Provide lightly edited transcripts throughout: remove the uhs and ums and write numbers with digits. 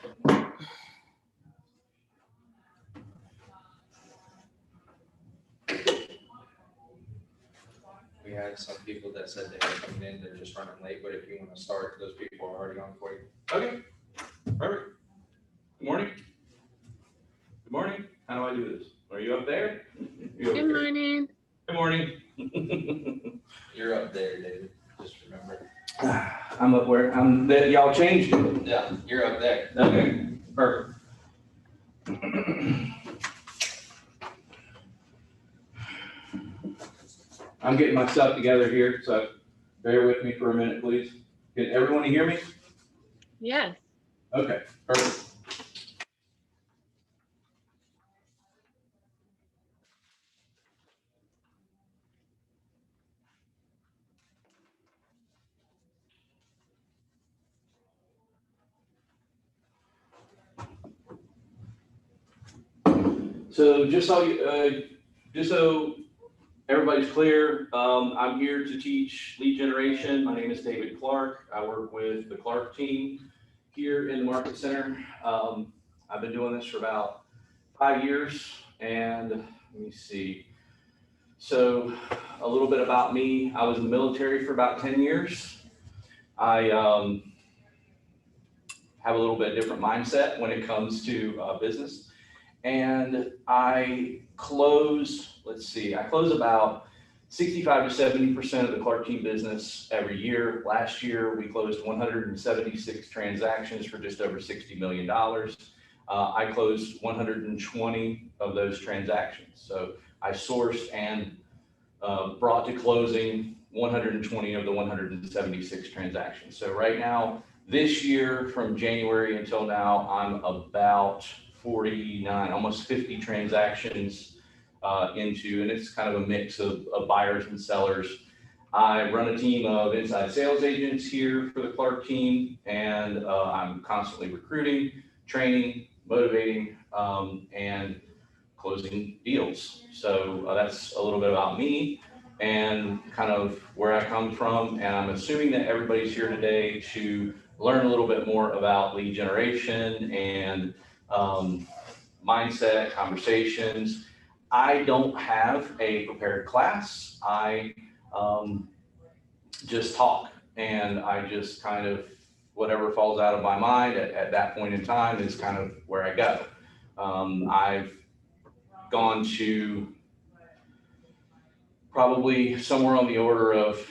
We had some people that said they were coming in, they're just running late, but if you want to start, those people are already on for you. Okay, perfect. Good morning. Good morning. How do I do this? Are you up there? Good morning. Good morning. You're up there, David, just remember. I'm up where, y'all changed it. Yeah, you're up there. Okay, perfect. I'm getting my stuff together here, so bear with me for a minute, please. Can everyone hear me? Yes. Okay, perfect. So just so everybody's clear, I'm here to teach lead generation. My name is David Clarke. I work with the Clarke team here in the Market Center. I've been doing this for about 5 years, and let me see. So a little bit about me. I was in the military for about 10 years. I have a little bit different mindset when it comes to business. And I close about 65 to 70% of the Clarke team business every year. Last year, we closed 176 transactions for just over $60 million. I closed 120 of those transactions. So I sourced and brought to closing 120 of the 176 transactions. So right now, this year, from January until now, I'm about 49, almost 50 transactions into, and it's kind of a mix of buyers and sellers. I run a team of inside sales agents here for the Clarke team, and I'm constantly recruiting, training, motivating, and closing deals. So that's a little bit about me and kind of where I come from. And I'm assuming that everybody's here today to learn a little bit more about lead generation and mindset, conversations. I don't have a prepared class. I just talk, and I just kind of, whatever falls out of my mind at that point in time is kind of where I go. I've gone to probably somewhere on the order of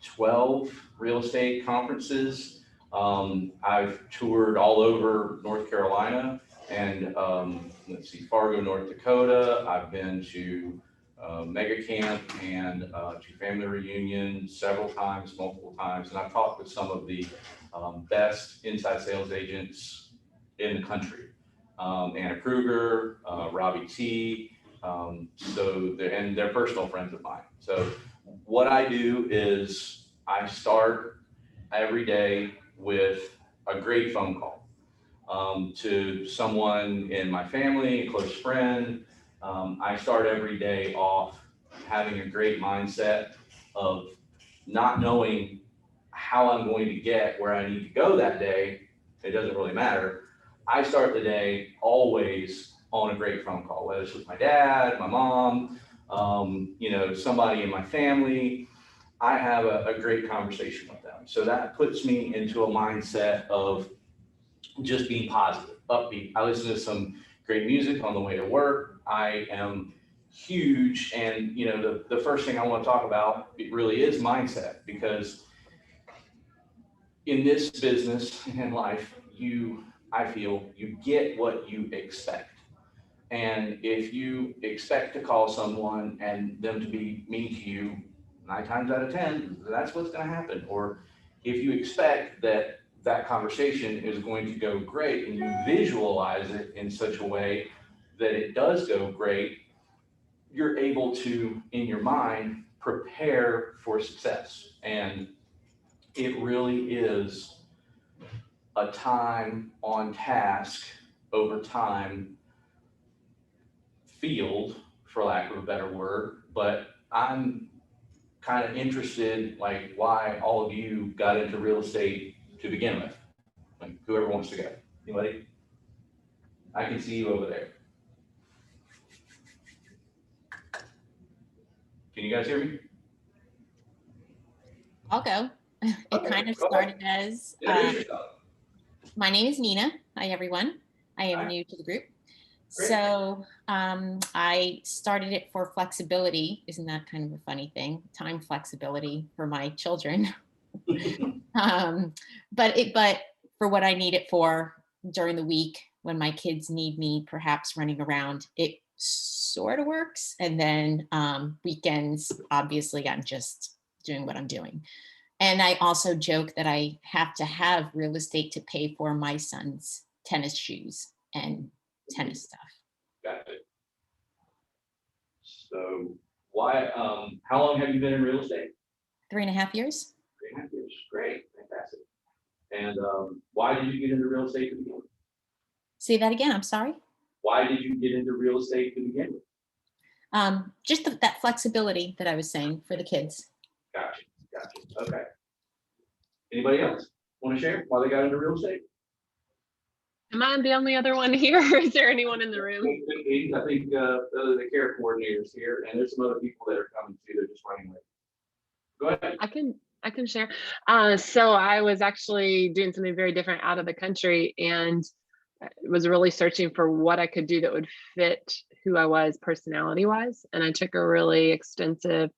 12 real estate conferences. I've toured all over North Carolina and Fargo, North Dakota. I've been to Mega Camp and to family reunion several times, multiple times, and I've talked with some of the best inside sales agents in the country. Anna Kruger, Robbie T, and they're personal friends of mine. So what I do is I start every day with a great phone call to someone in my family, a close friend. I start every day off having a great mindset of not knowing how I'm going to get where I need to go that day. It doesn't really matter. I start the day always on a great phone call, whether it's with my dad, my mom, somebody in my family. I have a great conversation with them. So that puts me into a mindset of just being positive, upbeat. I listen to some great music on the way to work. I am huge. And, the first thing I want to talk about, it really is mindset, because in this business and in life, I feel you get what you expect. And if you expect to call someone and them to be mean to you 9 times out of 10, that's what's going to happen. Or if you expect that conversation is going to go great and you visualize it in such a way that it does go great, you're able to, in your mind, prepare for success. And it really is a time on task over time field, for lack of a better word. But I'm kind of interested, like, why all of you got into real estate to begin with, like whoever wants to go. Anybody? I can see you over there. Can you guys hear me? I'll go. It Okay, kind of go started as, Introduce yourself. my name is Nina. Hi, everyone. I am Hi. new to the group. Great. So I started it for flexibility. Isn't that kind of a funny thing? Time flexibility for my children. But for what I need it for during the week when my kids need me, perhaps running around, it sort of works. And then weekends, obviously, I'm just doing what I'm doing. And I also joke that I have to have real estate to pay for my son's tennis shoes and tennis stuff. Got it. So why, how long have you been in real estate? 3.5 years. 3.5 years. Great, fantastic. And why did you get into real estate to begin with? Say that again. I'm sorry. Why did you get into real estate to begin with? Just that flexibility that I was saying for the kids. Gotcha. Okay. Anybody else want to share why they got into real estate? Am I the only other one here? Or is there anyone in the room? I think the care coordinators here, and there's some other people that are coming too. They're just running late. Go ahead. I can share. So I was actually doing something very different out of the country and was really searching for what I could do that would fit who I was personality wise. And I took a really extensive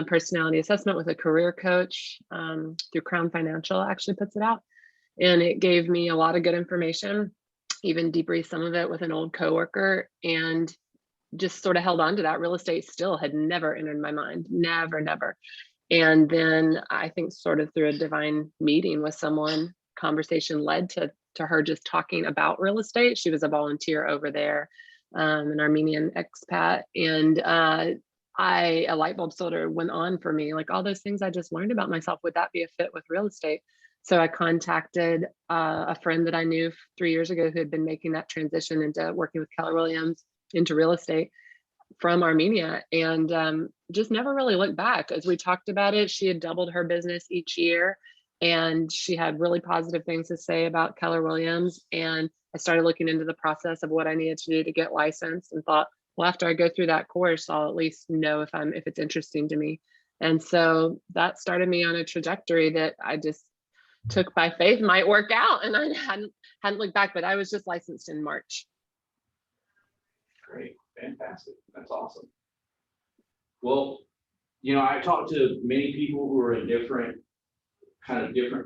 personality assessment with a career coach through Crown Financial, actually puts it out. And it gave me a lot of good information, even debriefed some of it with an old coworker, and just sort of held on to that. Real estate still had never entered my mind, never. And then I think sort of through a divine meeting with someone, conversation led to her just talking about real estate. She was a volunteer over there, an Armenian expat. And a light bulb sort of went on for me, like all those things I just learned about myself, would that be a fit with real estate? So I contacted a friend that I knew 3 years ago who had been making that transition into working with Keller Williams into real estate from Armenia, and just never really looked back. As we talked about it, she had doubled her business each year, and she had really positive things to say about Keller Williams. And I started looking into the process of what I needed to do to get licensed, and thought, well, after I go through that course, I'll at least know if it's interesting to me. And so that started me on a trajectory that I just took by faith might work out, and I hadn't looked back. But I was just licensed in March. Great, fantastic, that's awesome. Well, I talked to many people who are in different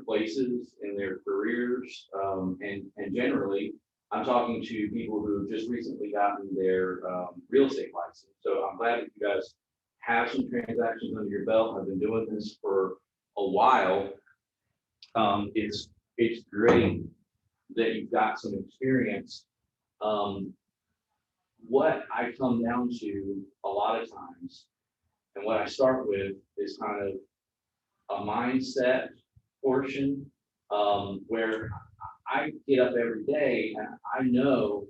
places in their careers, and generally, I'm talking to people who have just recently gotten their real estate license. So I'm glad that you guys have some transactions under your belt. I've been doing this for a while. It's great that you've got some experience. What I come down to a lot of times, and what I start with, is kind of a mindset portion, where I get up every day and I know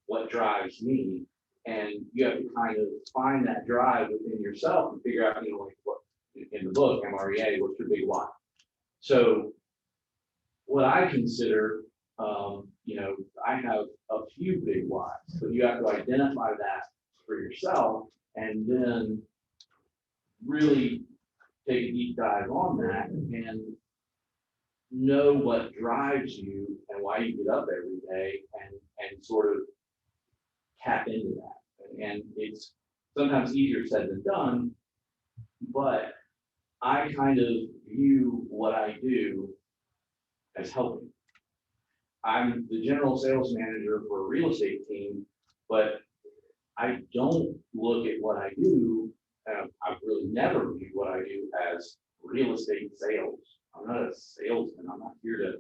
what drives me, and you have to kind of find that drive within yourself and figure out, like what in the book MREA, what's your big why. So what I consider, I have a few big whys, but you have to identify that for yourself and then really take a deep dive on that and know what drives you and why you get up every day, and sort of tap into that. And it's sometimes easier said than done, but I kind of view what I do as helping. I'm the general sales manager for a real estate team, but I don't look at what I do. I've really never viewed what I do as real estate sales. I'm not a salesman. I'm not here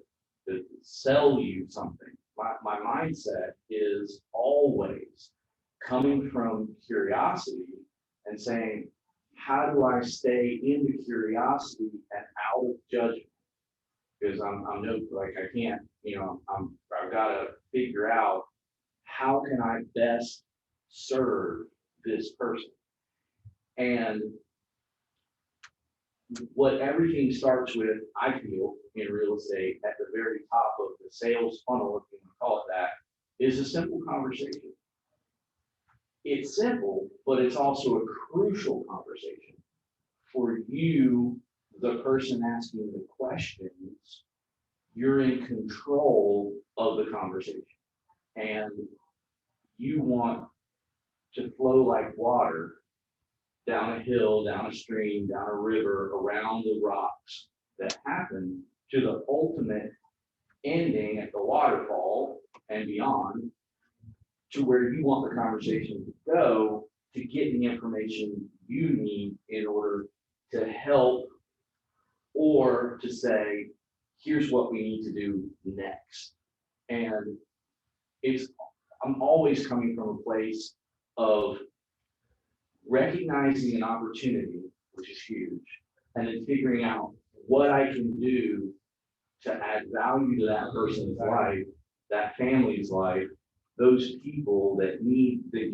to sell you something. My mindset is always coming from curiosity and saying, how do I stay into curiosity and out of judgment? Because I'm I can't, I've got to figure out how can I best serve this person. And what everything starts with, I feel, in real estate, at the very top of the sales funnel, if you want to call is a simple conversation. It's simple, but it's also a crucial conversation for you, the person asking the questions. You're in control of the conversation, and you want to flow like water down a hill, down a stream, down a river, around the rocks that happen to the ultimate ending at the waterfall and beyond, to where you want the conversation to go to get the information you need in order to help, or to say, here's what we need to do next. And I'm always coming from a place of recognizing an opportunity, which is huge, and then figuring out what I can do to add value to that person's life, that family's life, those people that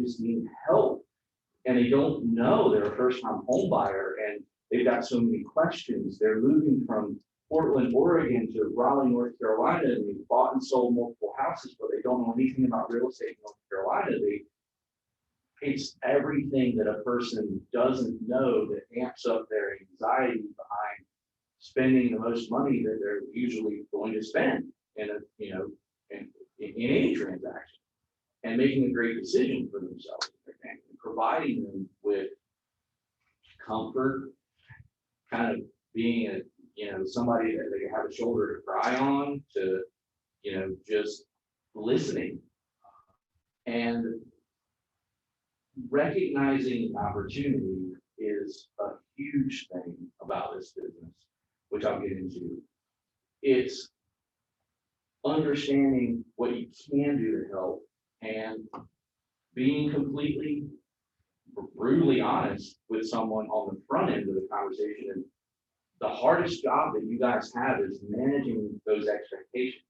just need help, and they don't know, they're a first-time home buyer, and they've got so many questions. They're moving from Portland, Oregon to Raleigh, North Carolina, and they've bought and sold multiple houses, but they don't know anything about real estate in North Carolina. It's everything that a person doesn't know that amps up their anxiety behind spending the most money that they're usually going to spend in any transaction, and making a great decision for themselves and their family, and providing them with comfort, kind of being somebody that they have a shoulder to cry on, to just listening, and recognizing opportunity is a huge thing about this business, which I'll get into. It's understanding what you can do to help, and being completely brutally honest with someone on the front end of the conversation. And the hardest job that you guys have is managing those expectations.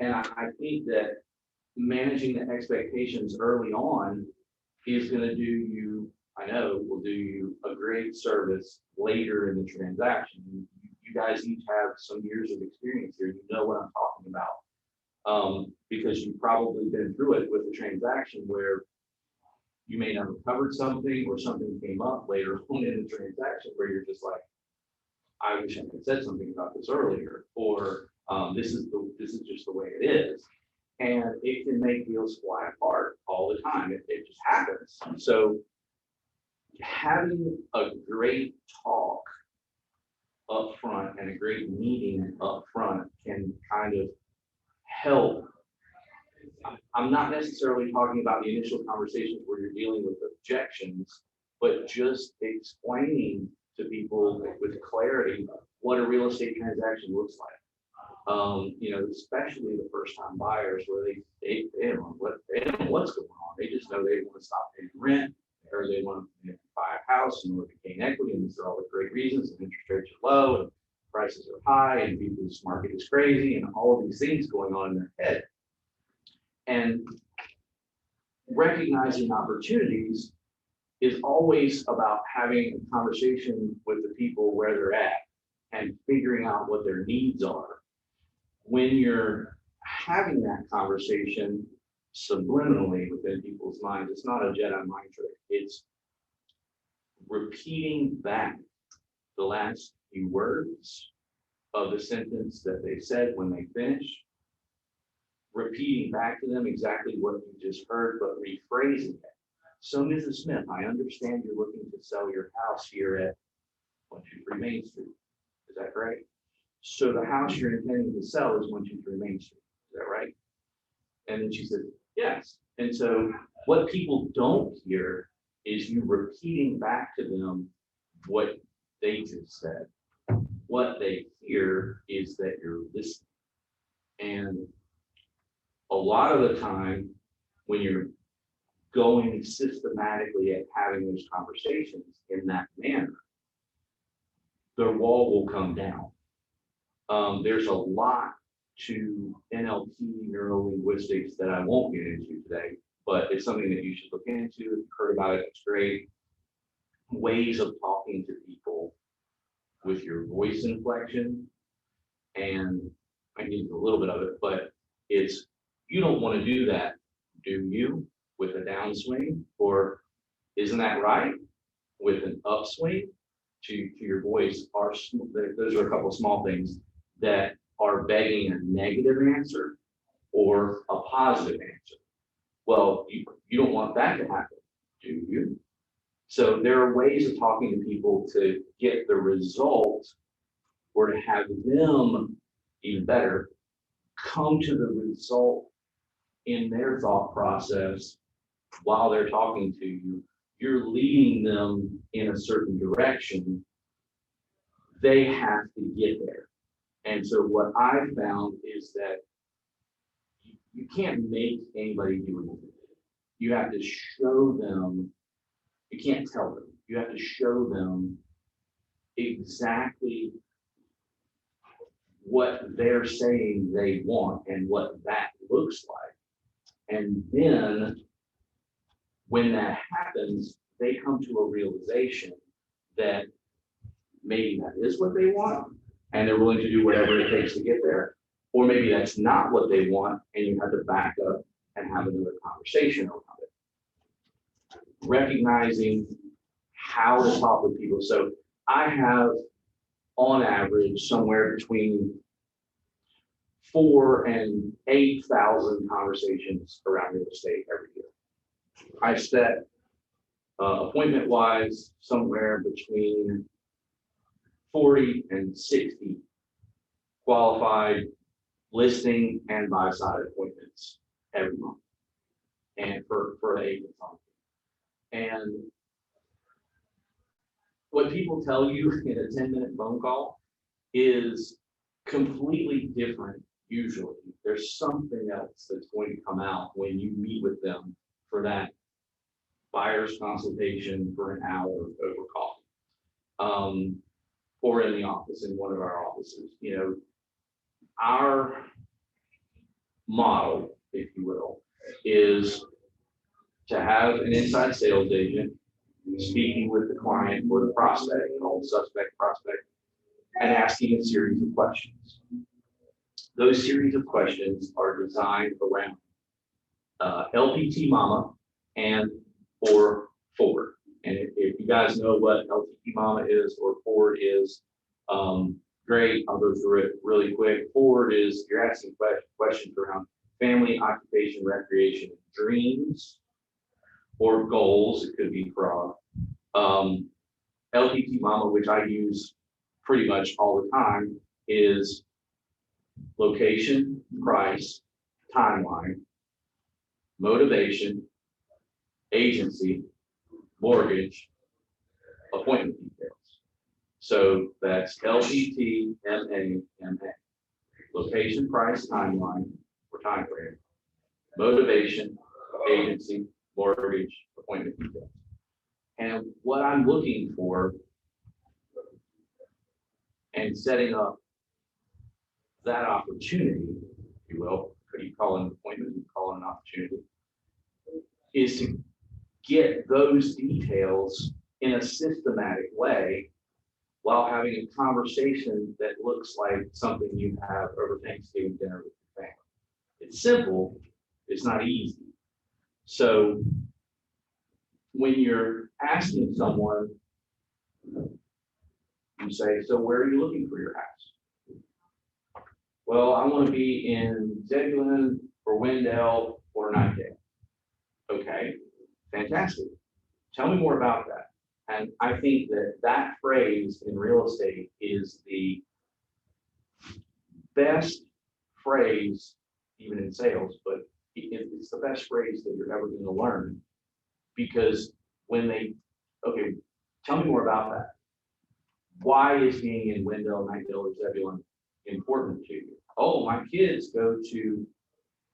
And I think that managing the expectations early on is going to will do you a great service later in the transaction. You guys each have some years of experience here. You know what I'm talking about, because you've probably been through it with a transaction where you may not have covered something, or something came up later on in the transaction where you're just like, I wish I had said something about this earlier, or this is just the way it is. And it can make deals fly apart all the time. It just happens. So having a great talk up front and a great meeting up front can kind of help. I'm not necessarily talking about the initial conversations where you're dealing with objections, but just explaining to people with clarity what a real estate transaction looks like. Especially the first-time buyers, where they don't know what's going on. They just know they want to stop paying rent, or they want to buy a house in order to gain equity, and these are all the great reasons. And interest rates are low, and prices are high, and people's market is crazy, and all of these things going on in their head. And recognizing opportunities is always about having a conversation with the people where they're at and figuring out what their needs are. When you're having that conversation subliminally within people's minds, it's not a Jedi mind trick. It's repeating back the last few words of the sentence that they said when they finished, repeating back to them exactly what you just heard, but rephrasing it. So, Mrs. Smith, I understand you're looking to sell your house here at 123 Main Street. Is that correct? So the house you're intending to sell is 123 Main Street. Is that right? And then she said, yes. And so what people don't hear is you repeating back to them what they just said. What they hear is that you're listening. And a lot of the time, when you're going systematically at having those conversations in that manner, the wall will come down. There's a lot to NLP, neuro-linguistics, that I won't get into today, but it's something that you should look into. If you've heard about it, it's great. Ways of talking to people with your voice inflection, and I need a little bit of it, but you don't want to do that do you, with a downswing, or isn't that right, with an upswing? To your voice, those are a couple of small things that are begging a negative answer or a positive answer. Well, you don't want that to happen, do you? So there are ways of talking to people to get the result, or to have them, even better, come to the result in their thought process while they're talking to you. You're leading them in a certain direction. They have to get there. And so what I found is that you can't make anybody do anything. You have to show them. You can't tell them. You have to show them exactly what they're saying they want and what that looks like. And then when that happens, they come to a realization that maybe that is what they want and they're willing to do whatever it takes to get there. Or maybe that's not what they want and you have to back up and have another conversation about it. Recognizing how to talk with people. So I have, on average, somewhere between 4,000 and 8,000 conversations around real estate every year. I set appointment-wise somewhere between 40 and 60 qualified listing and buy-side appointments every month, and for agents on. And what people tell you in a 10-minute phone call is completely different. Usually there's something else that's going to come out when you meet with them for that buyer's consultation for an hour over coffee, or in the office, in one of our offices. You know, our model, if you will, is to have an inside sales agent speaking with the client or the prospect, called suspect prospect, and asking a series of questions. Those series of questions are designed around LPT Mama and or Forward. And if you guys know what LPT Mama is or Forward is, great. I'll go through it really quick. Forward is you're asking questions around family, occupation, recreation, dreams, or goals. It could be fraud. LPT Mama, which I use pretty much all the time, is location, price, timeline, motivation, agency, mortgage, appointment details. So that's LPT, MA. Location, price, timeline, or time frame, motivation, agency, mortgage, appointment details. And what I'm looking for and setting up that opportunity, if you will, could you call it an appointment, you call it an opportunity, is to get those details in a systematic way while having a conversation that looks like something you have over Thanksgiving dinner with your family. It's simple, it's not easy. So when you're asking someone, you say, so where are you looking for your house? Well, I want to be in Zebulon or Wendell or Nightdale. Okay, fantastic. Tell me more about that. And I think that that phrase in real estate is the best phrase, even in sales, but it's the best phrase that you're ever going to learn. Because when they, okay, tell me more about that. Why is being in Wendell, Nightdale, or Zebulon important to you? Oh, my kids go to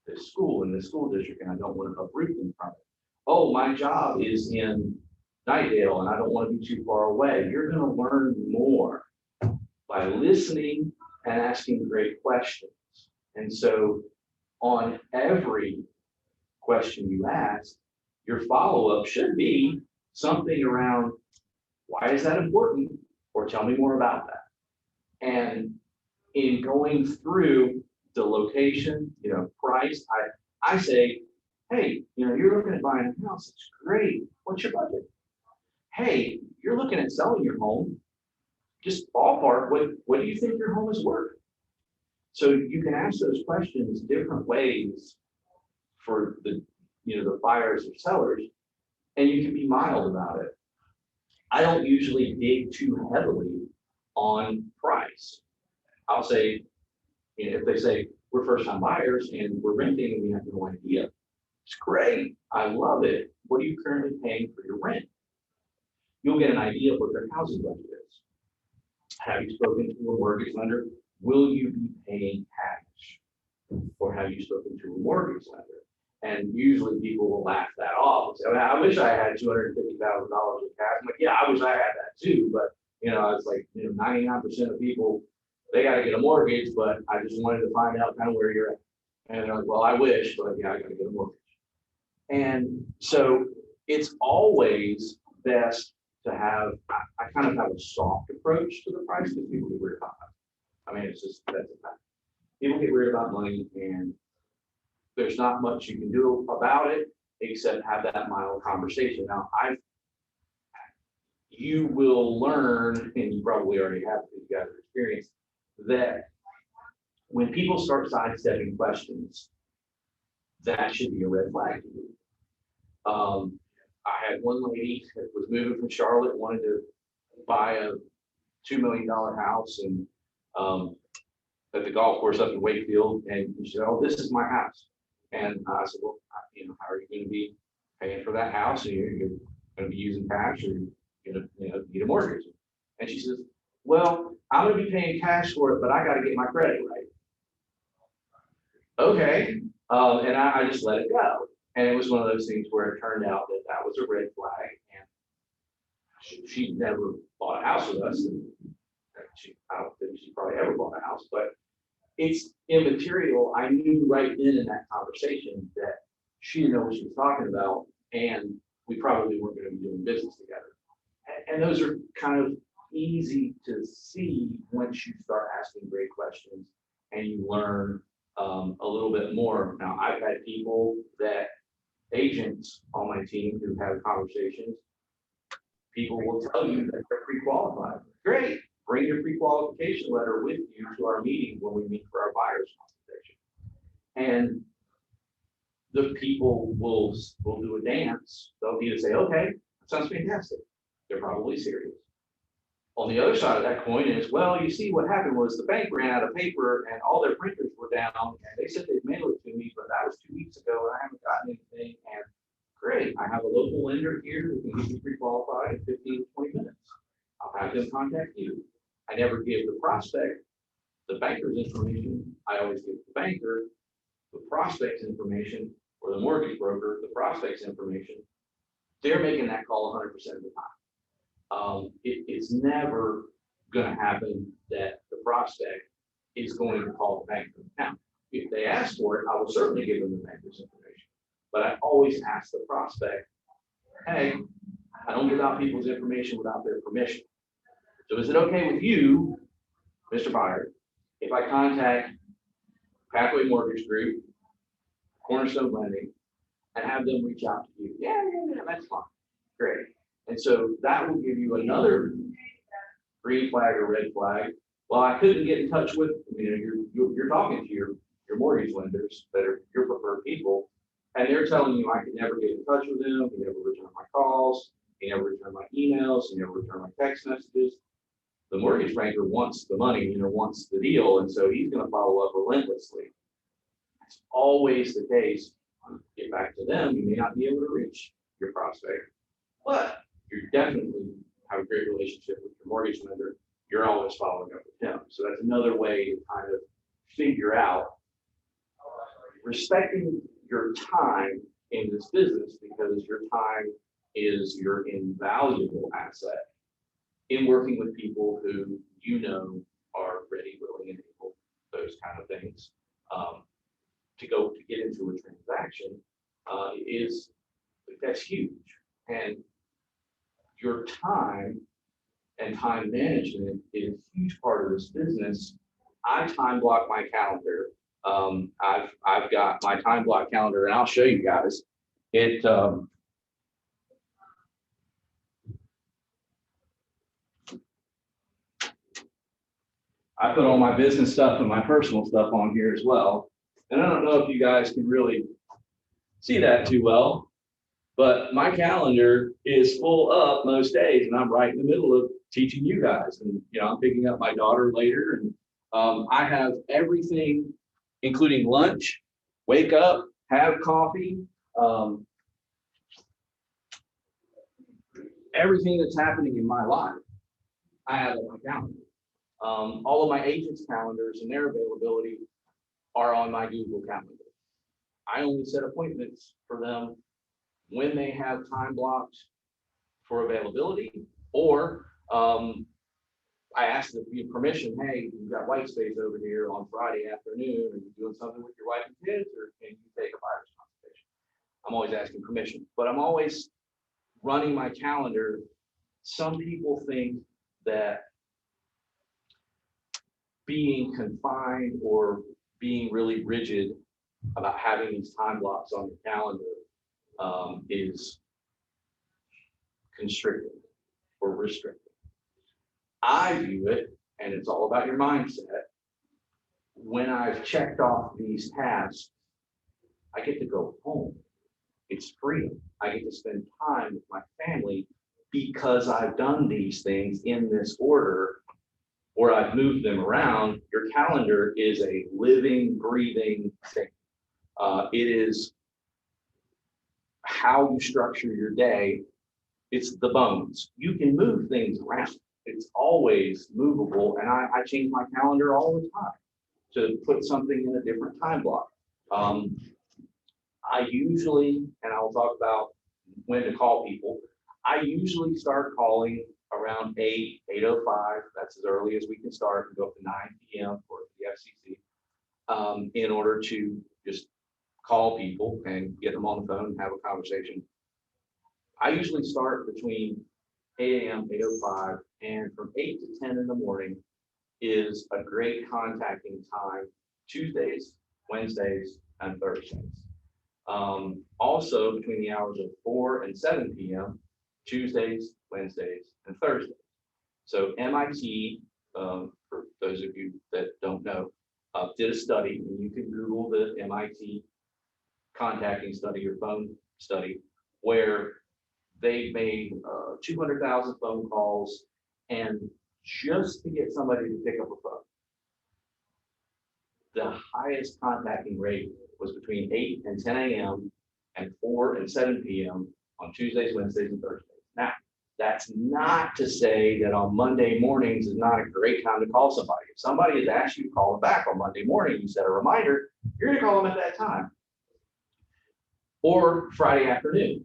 this school in the school district and I don't want to uproot them from it. Oh, my job is in Nightdale and I don't want to be too far away. You're going to learn more by listening and asking great questions. And so on every question you ask, your follow-up should be something around, why is that important? Or tell me more about that. And in going through the location, price, I say, Hey, you're looking at buying a house. It's great. What's your budget? Hey, you're looking at selling your home. Just ballpark, what do you think your home is worth? So you can ask those questions different ways for the buyers or sellers, and you can be mild about it. I don't usually dig too heavily on price. I'll say, if they say we're first time buyers and we're renting and we have no idea, it's great. I love it. What are you currently paying for your rent? You'll get an idea of what their housing budget is. Have you spoken to a mortgage lender? Will you be paying cash? Or have you spoken to a mortgage lender? And usually people will laugh that off and say, I wish I had $250,000 in cash. I'm like, yeah, I wish I had that too. But, it's like, 99% of people, they got to get a mortgage, but I just wanted to find out kind of where you're at. And they're like, well, I wish, but yeah, I got to get a mortgage. And so it's always best to have, I kind of have a soft approach to the price because people get weird about it. I mean, that's a fact. People get weird about money, and there's not much you can do about it except have that mild conversation. Now, you will learn, and you probably already have because you guys are experienced, that when people start sidestepping questions, that should be a red flag to you. I had one lady that was moving from Charlotte, wanted to buy a $2 million house and at the golf course up in Wakefield, and she said, "Oh, this is my house." And I said, "Well, how are you going to be paying for that house? And you're going to be using cash, or you're going to need a mortgage?" And she says, "Well, I'm going to be paying cash for it, but I got to get my credit right." Okay, and I just let it go. And it was one of those things where it turned out that was a red flag, and she never bought a house with us. And I don't think she probably ever bought a house, but it's immaterial. I knew right then in that conversation that she didn't know what she was talking about, and we probably weren't going to be doing business together. And those are kind of easy to see once you start asking great questions and you learn a little bit more. Now, I've had agents on my team who have conversations. People will tell you that they're pre-qualified. Great. Bring your pre-qualification letter with you to our meeting when we meet for our buyer's consultation. And the people will do a dance. They'll either say, "Okay, that sounds fantastic." They're probably serious. On the other side of that coin is, "Well, you see, what happened was the bank ran out of paper and all their printers were down, and they said they'd mail it to me, but that was 2 weeks ago and I haven't gotten anything. And great, I have a local lender here who can get you pre-qualified in 15 to 20 minutes. I'll have them contact you." I never give the prospect the banker's information. I always give the banker the prospect's information, or the mortgage broker the prospect's information. They're making that call 100% of the time. It's never going to happen that the prospect is going to call the banker. Now, if they ask for it, I will certainly give them the banker's information. But I always ask the prospect, "Hey, I don't give out people's information without their permission. So is it okay with you, Mr. Buyer, if I contact Pathway Mortgage Group, Cornerstone Lending, and have them reach out to you?" Yeah, that's fine. Great. And so that will give you another green flag or red flag. Well, I couldn't get in touch with, you're talking to your mortgage lenders that are your preferred people, and they're telling you I could never get in touch with them, he never returned my calls, he never returned my emails, he never returned my text messages. The mortgage banker wants the money, wants the deal, and so he's going to follow up relentlessly. That's always the case. Get back to them, you may not be able to reach your prospect, but you definitely have a great relationship with your mortgage lender. You're always following up with him. So that's another way to kind of figure out respecting your time in this business, because your time is your invaluable asset in working with people who are ready, willing, and able, those kind of things. To get into a transaction that's huge. And your time and time management is a huge part of this business. I time block my calendar I've got my time block calendar, and I'll show you guys. It I put all my business stuff and my personal stuff on here as well. And I don't know if you guys can really see that too well, but my calendar is full up most days, and I'm right in the middle of teaching you guys. And I'm picking up my daughter later, and I have everything, including lunch, wake up, have coffee, everything that's happening in my life, I have on my calendar. All of my agents' calendars and their availability are on my Google Calendar. I only set appointments for them when they have time blocks for availability, or I ask them for permission. Hey, you've got white space over here on Friday afternoon. Are you doing something with your wife and kids, or can you take a virus consultation? I'm always asking permission, but I'm always running my calendar. Some people think that being confined or being really rigid about having these time blocks on your calendar is constricting or restricting. I view it, and it's all about your mindset. When I've checked off these tasks, I get to go home. It's freedom. I get to spend time with my family because I've done these things in this order, or I've moved them around. Your calendar is a living, breathing thing. It is how you structure your day. It's the bones. You can move things around. It's always movable, and I change my calendar all the time to put something in a different time block. I usually, and I'll talk about when to call people, I usually start calling around 8:05. That's as early as we can start, and go up to 9 p.m. for the FCC, in order to just call people and get them on the phone and have a conversation. I usually start between 8 a.m., 8:05, and from 8 to 10 in the morning is a great contacting time, Tuesdays, Wednesdays, and Thursdays. Also between the hours of 4 and 7 p.m., Tuesdays, Wednesdays, and Thursdays. So MIT, for those of you that don't know, did a study, and you can Google the MIT contacting study or phone study, where they made 200,000 phone calls, and just to get somebody to pick up a phone, the highest contacting rate was between 8 and 10 a.m. and 4 and 7 p.m. on Tuesdays, Wednesdays, and Thursdays. Now, that's not to say that on Monday mornings is not a great time to call somebody. If somebody has asked you to call them back on Monday morning, you set a reminder, you're going to call them at that time. Or Friday afternoon.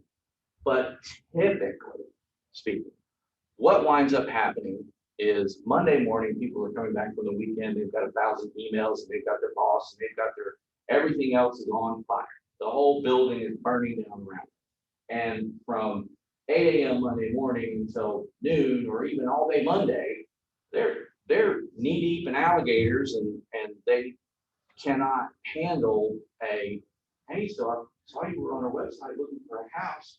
But typically speaking, what winds up happening is Monday morning, people are coming back from the weekend, they've got 1,000 emails, and they've got their boss, and they've got their, everything else is on fire. The whole building is burning down around. And from 8 a.m. Monday morning until noon, or even all day Monday, they're knee deep in alligators, and they cannot handle a, hey, so I saw you were on our website looking for a house.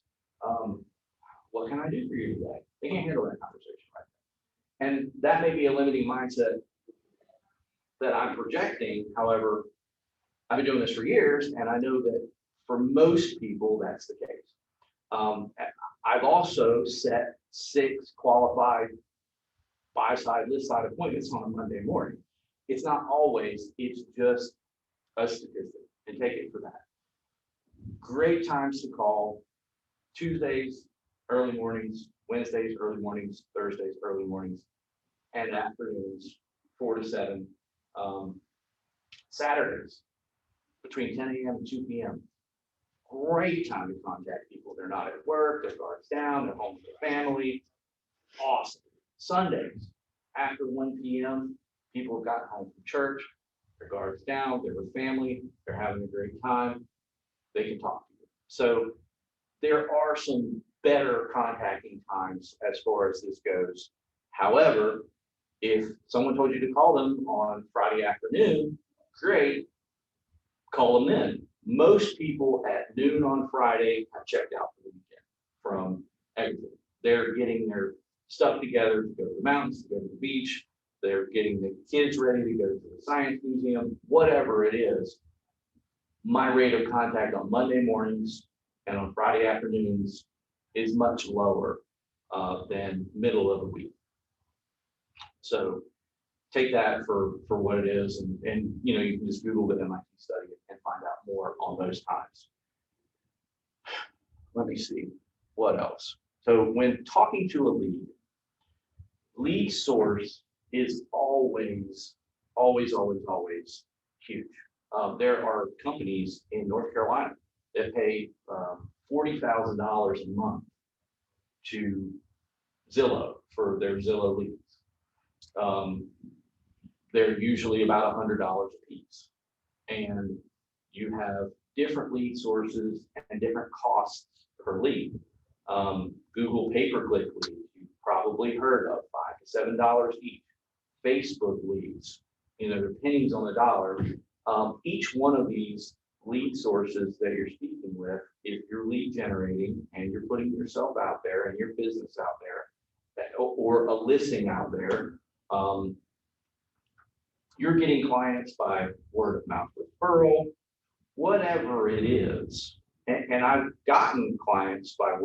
What can I do for you today? They can't handle that conversation right now. And that may be a limiting mindset that I'm projecting. However, I've been doing this for years, and I know that for most people, that's the case. I've also set 6 qualified buy-side, list-side appointments on a Monday morning. It's not always, it's just a statistic, and take it for that. Great times to call: Tuesdays, early mornings; Wednesdays, early mornings; Thursdays, early mornings, and afternoons, 4 to 7. Saturdays, between 10 a.m. and 2 p.m. Great time to contact people. They're not at work, their guard's down, they're home with their family. Awesome. Sundays, after 1 p.m., people have gotten home from church, their guard's down, they're with family, they're having a great time, they can talk to you. So there are some better contacting times as far as this goes. However, if someone told you to call them on Friday afternoon, great. call them in. Most people at noon on Friday have checked out for the weekend from everything. They're getting their stuff together to go to the mountains, to go to the beach. They're getting the kids ready to go to the science museum, whatever it is. My rate of contact on Monday mornings and on Friday afternoons is much lower than middle of the week. So take that for what it is, and you know, you can just Google the MIT study and find out more on those times. Let me see what else. So when talking to a lead source is always huge. There are companies in North Carolina that pay $40,000 a month to Zillow for their Zillow leads. They're usually about $100 a piece, and you have different lead sources and different costs per lead. Google pay-per-click leads, you've probably heard of, $5 to $7 each. Facebook leads, you know, they're pennies on the dollar. Each one of these lead sources that you're speaking with, if you're lead generating and you're putting yourself out there and your business out there, or a listing out there, you're getting clients by word of mouth referral, whatever it is. And I've gotten clients by I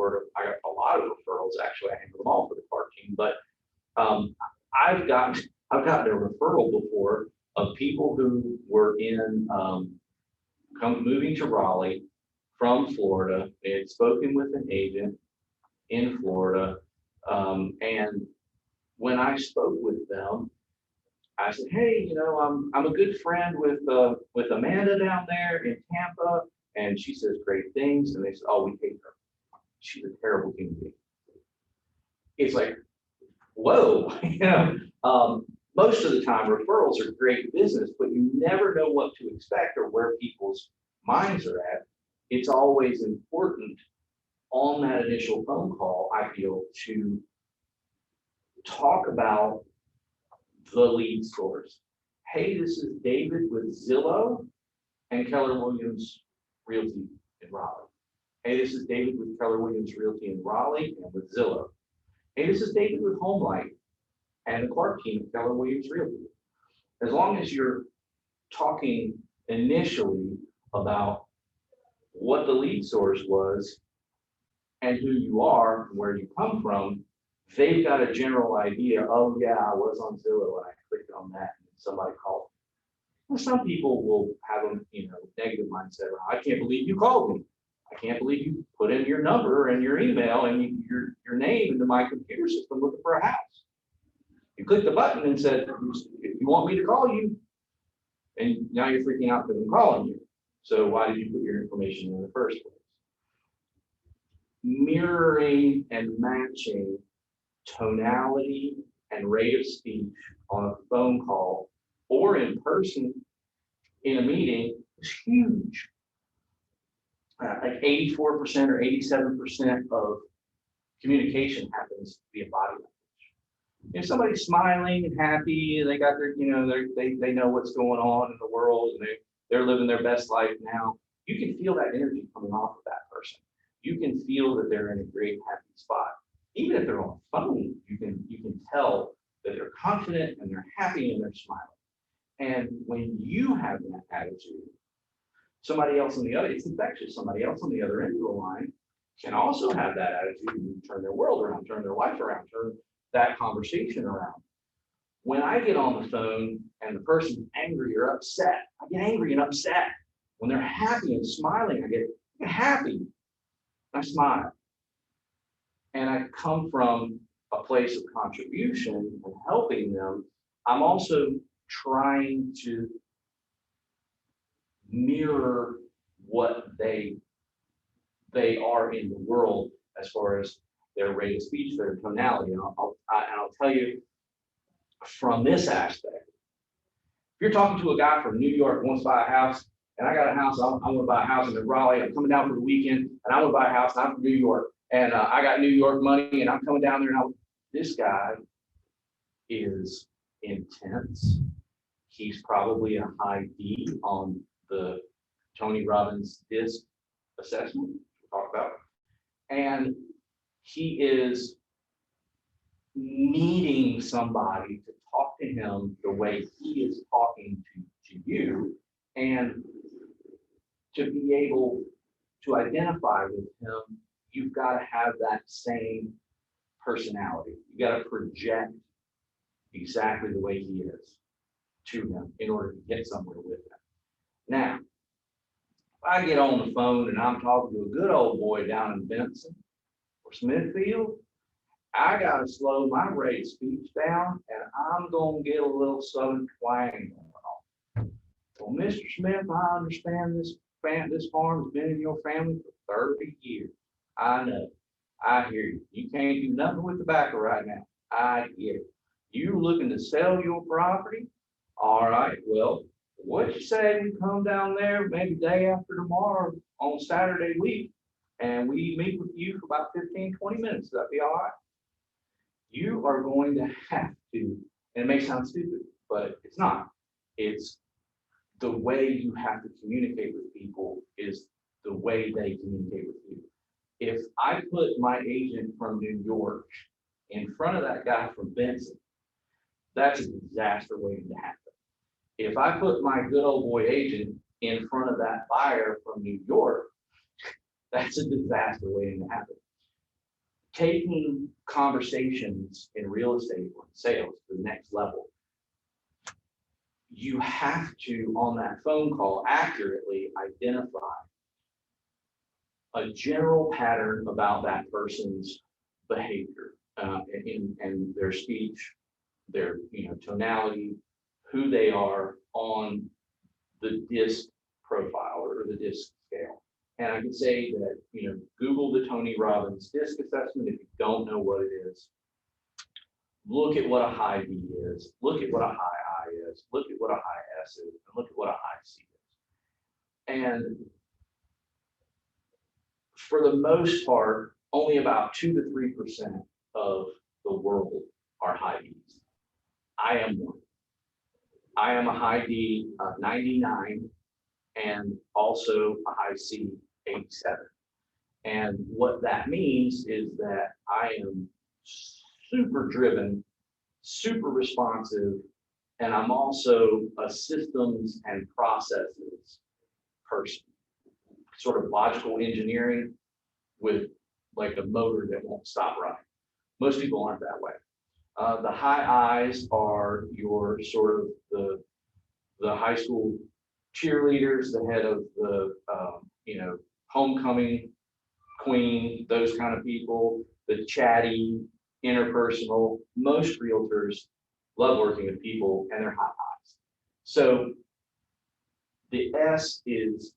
got a lot of referrals, actually. I handle them all for the Clarke team, but I've gotten a referral before of people who were moving to Raleigh from Florida. They had spoken with an agent in Florida, and when I spoke with them, I said, "Hey, you know, I'm a good friend with Amanda down there in Tampa, and she says great things." And they said, "Oh, we hate her. She's a terrible human being." It's like, whoa, you know. Most of the time, referrals are great business, but you never know what to expect or where people's minds are at. It's always important on that initial phone call, I feel, to talk about the lead source. Hey, this is David with Zillow and Keller Williams Realty in Raleigh. Hey, this is David with Keller Williams Realty in Raleigh and with Zillow. Hey, this is David with HomeLight and the Clarke team at Keller Williams Realty. As long as you're talking initially about what the lead source was and who you are and where you come from, they've got a general idea. Oh yeah, I was on Zillow and I clicked on that and somebody called. Well, some people will have a negative mindset. I can't believe you called me. I can't believe you put in your number and your email and your name into my computer system looking for a house. You clicked the button and said, "If you want me to call you," and now you're freaking out because I'm calling you. So why did you put your information in the first place? Mirroring and matching tonality and rate of speech on a phone call or in person in a meeting is huge. Like 84% or 87% of communication happens via body language. If somebody's smiling and happy, they got their, they know what's going on in the world and they're living their best life now, you can feel that energy coming off of that person. You can feel that they're in a great, happy spot. Even if they're on the phone, you can tell that they're confident and they're happy and they're smiling. And when you have that attitude, somebody else on the other, it's infectious. Somebody else on the other end of the line can also have that attitude and turn their world around, turn their life around, turn that conversation around. When I get on the phone and the person's angry or upset, I get angry and upset. When they're happy and smiling, I get happy. I smile. And I come from a place of contribution and helping them. I'm also trying to mirror what they are in the world as far as their rate of speech, their tonality. And I'll tell you from this aspect, if you're talking to a guy from New York who wants to buy a house, and I got a house, I want to buy a house in Raleigh, I'm coming down for the weekend, and I want to buy a house, and I'm from New York, and I got New York money, and I'm coming down there, and this guy is intense. He's probably a high D on the Tony Robbins DISC assessment we'll talk about. And he is needing somebody to talk to him the way he is talking to you, and to be able to identify with him, you've got to have that same personality. You got to project exactly the way he is to him in order to get somewhere with him. Now, if I get on the phone and I'm talking to a good old boy down in Benson or Smithfield, I got to slow my rate of speech down, and I'm going to get a little southern twang going on. Well, Mr. Smith, I understand this farm has been in your family for 30 years. I know. I hear you. You can't do nothing with tobacco right now. I get it. You looking to sell your property? All right. Well, what'd you say we come down there maybe day after tomorrow on Saturday week, and we meet with you for about 15, 20 minutes? Does that be all right? You are going to have to, and it may sound stupid, but it's not. It's the way you have to communicate with people is the way they communicate with you. If I put my agent from New York in front of that guy from Benson, that's a disaster waiting to happen. If I put my good old boy agent in front of that buyer from New York, that's a disaster waiting to happen. Taking conversations in real estate or sales to the next level, you have to, on that phone call, accurately identify a general pattern about that person's behavior in their speech, their tonality, who they are on the DISC profile or the DISC scale. And I can say that, Google the Tony Robbins DISC assessment if you don't know what it is. Look at what a high D is. Look at what a high I is. Look at what a high S is. And look at what a high C is. And for the most part, only about 2 to 3% of the world are high Ds. I am one. I am a high D 99 and also a high C 87. And what that means is that I am super driven, super responsive, and I'm also a systems and processes person. Sort of logical engineering with like a motor that won't stop running. Most people aren't that way. The high I's are your sort of the high school cheerleaders, the head of the homecoming queen, those kind of people, the chatty, interpersonal. Most realtors love working with people and they're high I's. So the S is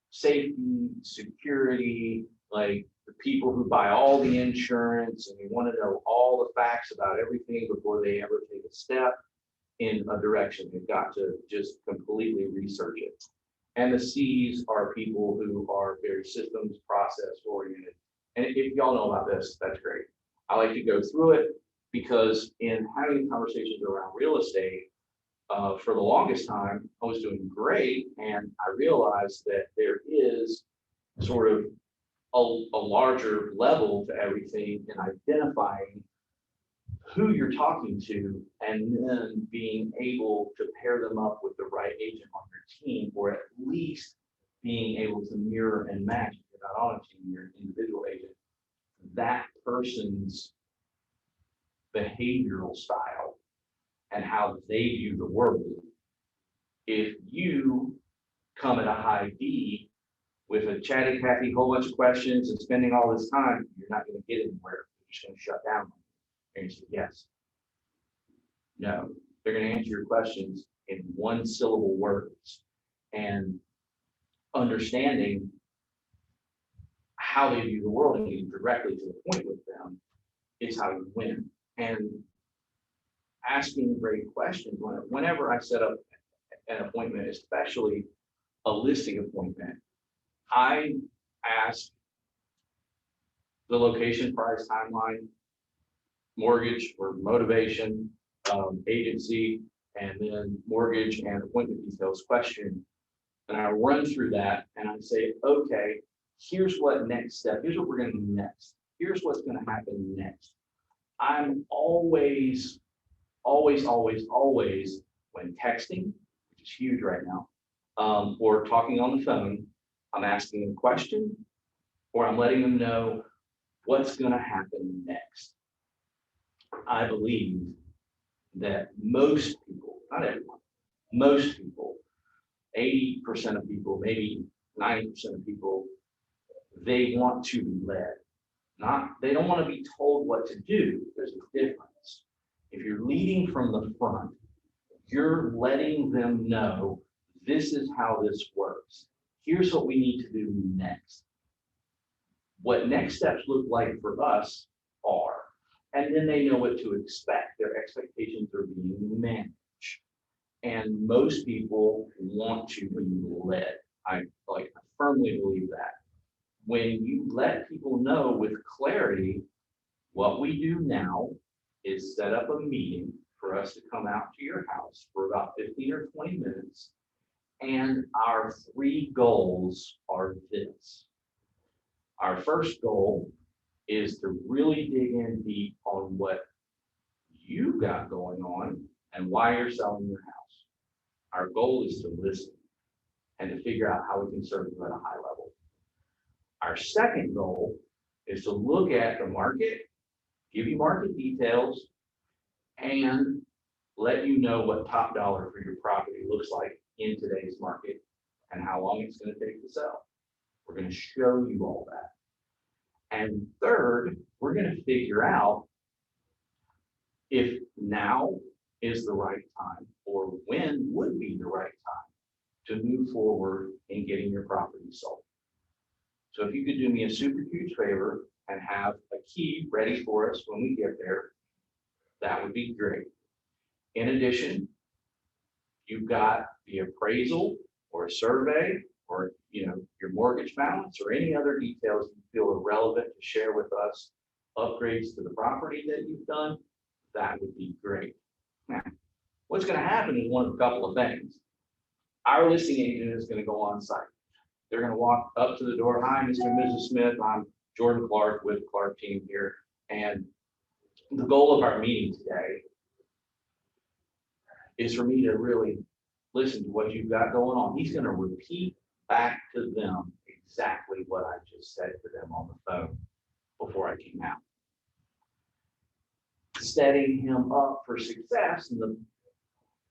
safety, security, like the people who buy all the insurance and they want to know all the facts about everything before they ever take a step in a direction. They've got to just completely research it. And the C's are people who are very systems, process oriented. And if y'all know about this, that's great. I like to go through it because in having conversations around real estate, for the longest time, I was doing great, and I realized that there is sort of a larger level to everything in identifying who you're talking to and then being able to pair them up with the right agent on your team, or at least being able to mirror and match, if you're not on a team, you're an individual agent, that person's behavioral style and how they view the world. If you come at a high D with a chatty Cathy, whole bunch of questions and spending all this time, you're not going to get anywhere. You're just going to shut down. And you say yes. No, they're going to answer your questions in one syllable words. And understanding how they view the world and getting directly to the point with them is how you win. And asking great questions whenever I set up an appointment, especially a listing appointment, I ask the location, price, timeline, mortgage or motivation, agency, and then mortgage and appointment details question and I run through that and I say, okay, here's what next step, here's what we're gonna do next. Here's what's gonna happen next. I'm always, always, always, always, when texting, which is huge right now, or talking on the phone, I'm asking them a question, or I'm letting them know what's gonna happen next. I believe that most people, not everyone, most people, 80% of people, maybe 90% of people, they want to be led. They don't want to be told what to do. There's a difference. If you're leading from the front, you're letting them know this is how this works. Here's what we need to do next. What next steps look like for us are, and then they know what to expect. Their expectations are being managed. And most people want to be led. I firmly believe that. When you let people know with clarity, what we do now is set up a meeting for us to come out to your house for about 15 or 20 minutes. And our 3 goals are this. Our first goal is to really dig in deep on what you got going on and why you're selling your house. Our goal is to listen and to figure out how we can serve you at a high level. Our second goal is to look at the market, give you market details, and let you know what top dollar for your property looks like in today's market and how long it's going to take to sell. We're going to show you all that. And third, we're going to figure out if now is the right time or when would be the right time to move forward in getting your property sold. So if you could do me a super huge favor and have a key ready for us when we get there, that would be great. In addition, you've got the appraisal or a survey or your mortgage balance or any other details you feel are relevant to share with us, upgrades to the property that you've done, that would be great. Now, what's going to happen is one of a couple of things. Our listing agent is going to go on site. They're going to walk up to the door. Hi, Mr. and Mrs. Smith. I'm Jordan Clarke with the Clarke team here. And the goal of our meeting today is for me to really listen to what you've got going on. He's going to repeat back to them exactly what I just said to them on the phone before I came out. Setting him up for success, and the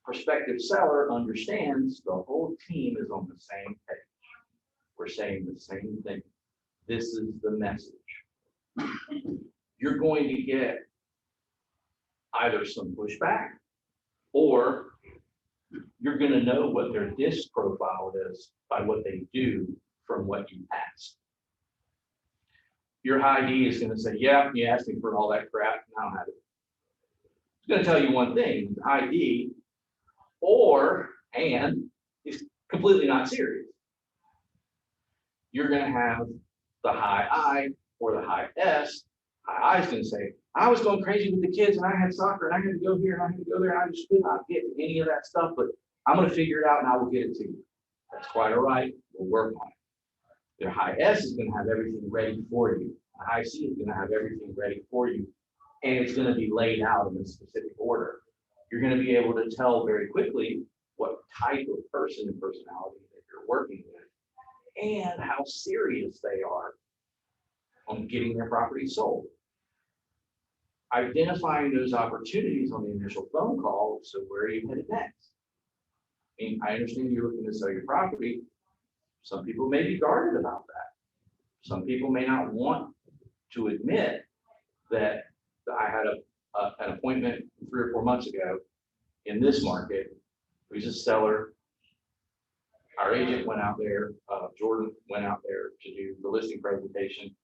prospective seller understands the whole team is on the same page. We're saying the same thing. This is the message. You're going to get either some pushback or you're going to know what their disc profile is by what they do from what you ask. Your ID is going to say, yeah, you asked me for all that crap, and I don't have it. It's going to tell you one thing, ID and is completely not serious. You're going to have the high I or the high S. High I is going to say, I was going crazy with the kids and I had soccer and I had to go here and I had to go there and I just could not get any of that stuff, but I'm going to figure it out and I will get it to you. That's quite all right. We'll work on it. Their high S is going to have everything ready for you. The high C is going to have everything ready for you. And it's going to be laid out in a specific order. You're going to be able to tell very quickly what type of person and personality that you're working with and how serious they are on getting their property sold. Identifying those opportunities on the initial phone call. So where are you headed next? I mean, I understand you're looking to sell your property. Some people may be guarded about that. Some people may not want to admit that I had an appointment 3 or 4 months ago in this market. There's a seller. Our agent went out there, Jordan went out there to do the listing presentation,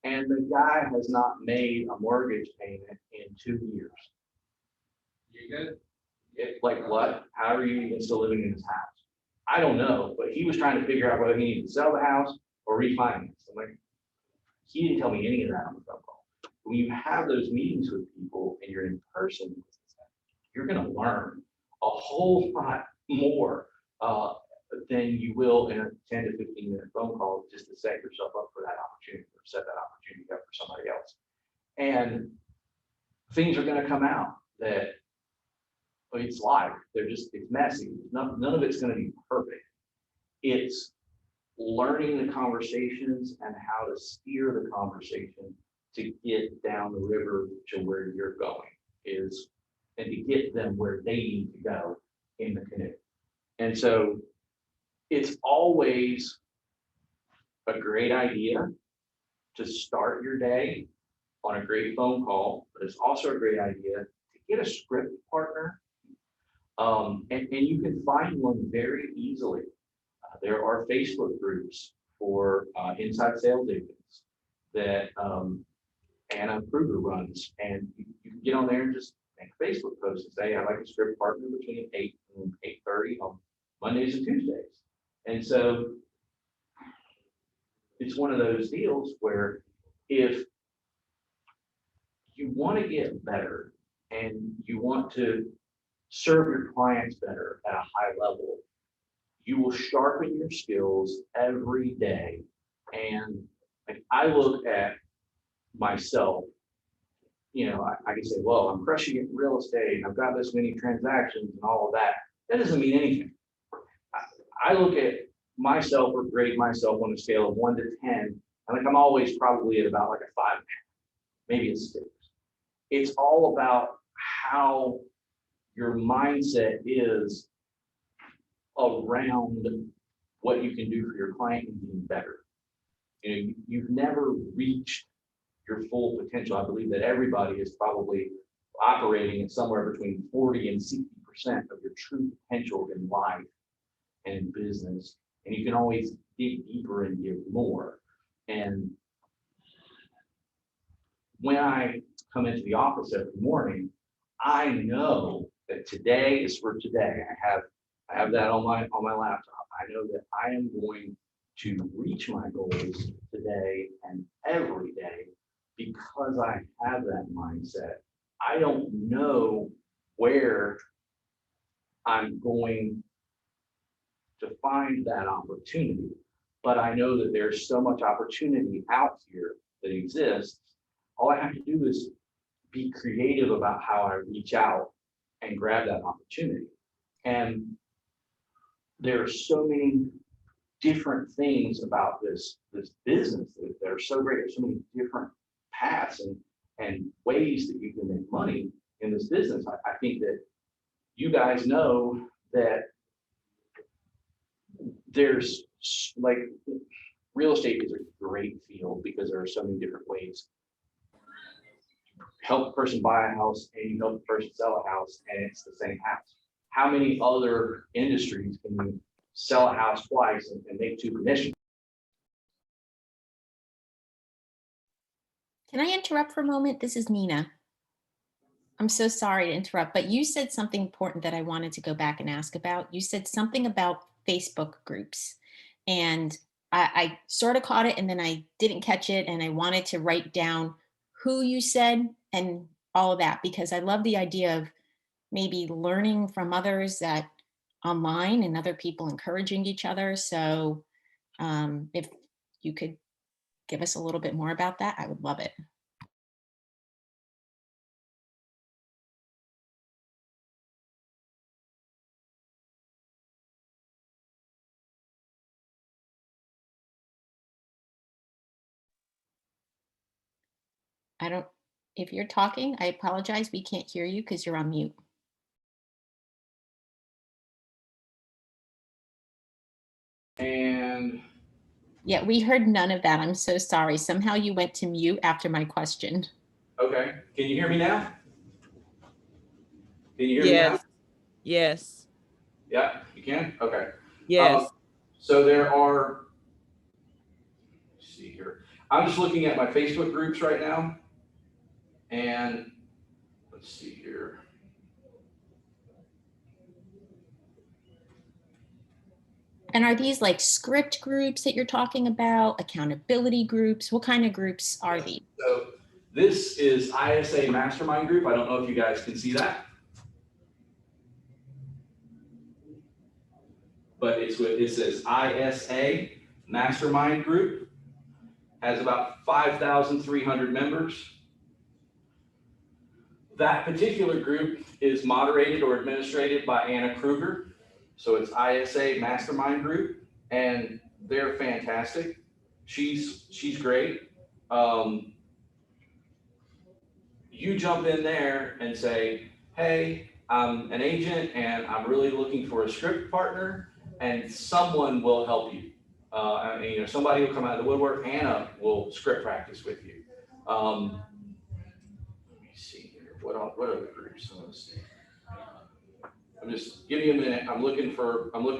and the guy has not made a mortgage payment in 2 years. You good? Like what? How are you even still living in his house? I don't know, but he was trying to figure out whether he needed to sell the house or refinance. I'm like, he didn't tell me any of that on the phone call. When you have those meetings with people and you're in person, you're going to learn a whole lot more than you will in a 10 to 15-minute phone call just to set yourself up for that opportunity or set that opportunity up for somebody else. And things are going to come out that it's live. It's messy. None of it's going to be perfect. It's learning the conversations and how to steer the conversation to get down the river to where you're going and to get them where they need to go in the canoe. And so it's always a great idea to start your day on a great phone call, but it's also a great idea to get a script partner. And you can find one very easily. There are Facebook groups for inside sales agents that Anna Kruger runs, and you can get on there and just make a Facebook post and say, I'd like a script partner between 8 and 8:30 on Mondays and Tuesdays. And so it's one of those deals where if you want to get better and you want to serve your clients better at a high level, you will sharpen your skills every day. And like, I look at myself, I can say, well, I'm crushing it in real estate. I've got this many transactions and all of that. That doesn't mean anything. I look at myself or grade myself on a scale of 1 to 10. And like, I'm always probably at about like a 5, maybe a 6. It's all about how your mindset is around what you can do for your client and being better. You've never reached your full potential. I believe that everybody is probably operating at somewhere between 40 and 60% of your true potential in life and in business. And you can always dig deeper and give more. And when I come into the office every morning, I know that today is for today. I have that on my laptop. I know that I am going to reach my goals today and every day because I have that mindset. I don't know where I'm going to find that opportunity, but I know that there's so much opportunity out here that exists. All I have to do is be creative about how I reach out and grab that opportunity. And there are so many different things about this business that are so great. There's so many different paths and ways that you can make money in this business. I think that you guys know that there's like real estate is a great field because there are so many different ways. Help a person buy a house and you help a person sell a house and it's the same house. How many other industries can you sell a house twice and make 2 commissions? Can I interrupt for a moment? This is Nina. I'm so sorry to interrupt, but you said something important that I wanted to go back and ask about. You said something about Facebook groups, and I sort of caught it and then I didn't catch it, and I wanted to write down who you said and all of that, because I love the idea of maybe learning from others that online and other people encouraging each other. So if you could give us a little bit more about that, I would love it. If you're talking, I apologize. We can't hear you because you're on mute. And yeah, we heard none of that. I'm so sorry. Somehow you went to mute after my question. Okay, can you hear me now? Can you hear me now? Yes. Yeah, you can? Okay. Yes. So there are, let's see here. I'm just looking at my Facebook groups right now. And let's see here. And are these like script groups that you're talking about? Accountability groups? What kind of groups are these? So this is ISA Mastermind Group. I don't know if you guys can see that. but it says ISA Mastermind Group, has about 5,300 members. That particular group is moderated or administrated by Anna Kruger. So it's ISA Mastermind Group, and they're fantastic. She's great. You jump in there and say, hey, I'm an agent and I'm really looking for a script partner, and someone will help you. Somebody will come out of the woodwork. Anna will script practice with you. Let me see here. What other groups? Let's see. I'm just give me a minute. I'm looking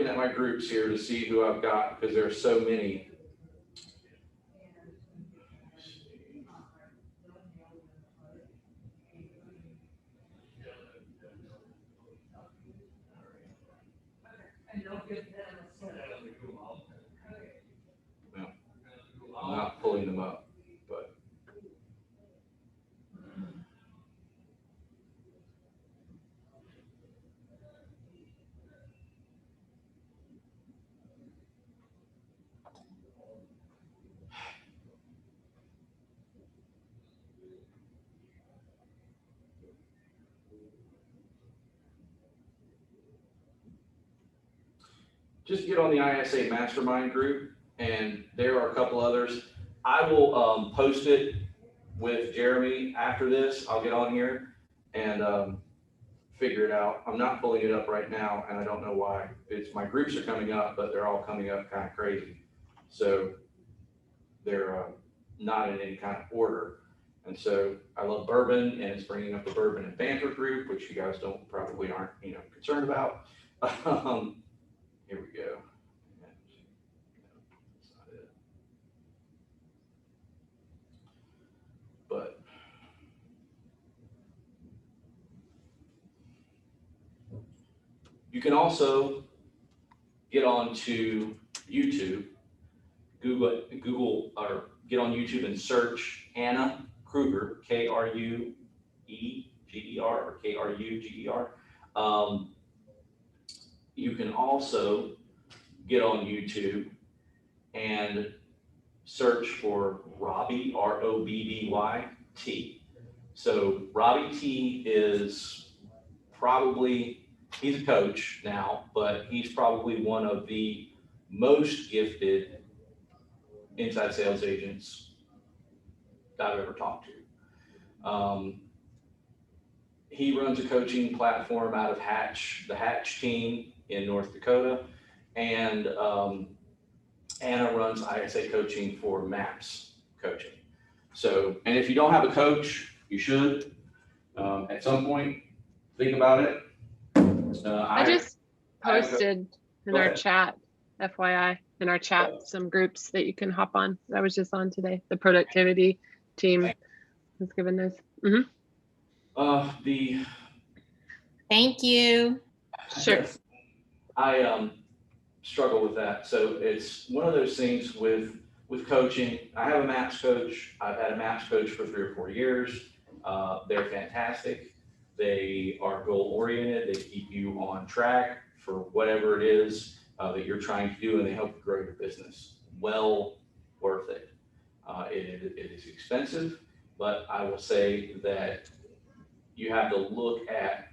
at my groups here to see who I've got because there are so many. I'm not pulling them up, but just get on the ISA Mastermind group, and there are a couple others. I will post it with Jeremy after this. I'll get on here and figure it out. I'm not pulling it up right now, and I don't know why. My groups are coming up, but they're all coming up kind of crazy. So they're not in any kind of order. And so I love bourbon, and it's bringing up the bourbon and banter group, which you guys probably aren't concerned about. Here we go. That's not it. But you can also get onto YouTube, Google, or get on YouTube and search Anna Kruger, Krueger, or Kruger. You can also get on YouTube and search for Robbie, Robby T. So Robbie T is probably, he's a coach now, but he's probably one of the most gifted inside sales agents that I've ever talked to. He runs a coaching platform out of the Hatch team in North Dakota, and Anna runs ISA coaching for MAPS coaching. So, and if you don't have a coach, you should at some point think about it. I just posted in our ahead. chat, FYI, in our chat, some groups that you can hop on. I was just on today. The productivity team has given those. Thank you. Sure. I struggle with that. So it's one of those things with coaching. I have a MAPS coach. I've had a MAPS coach for 3 or 4 years. They're fantastic. They are goal oriented. They keep you on track for whatever it is that you're trying to do, and they help you grow your business. Well worth it. It is expensive, but I will say that you have to look at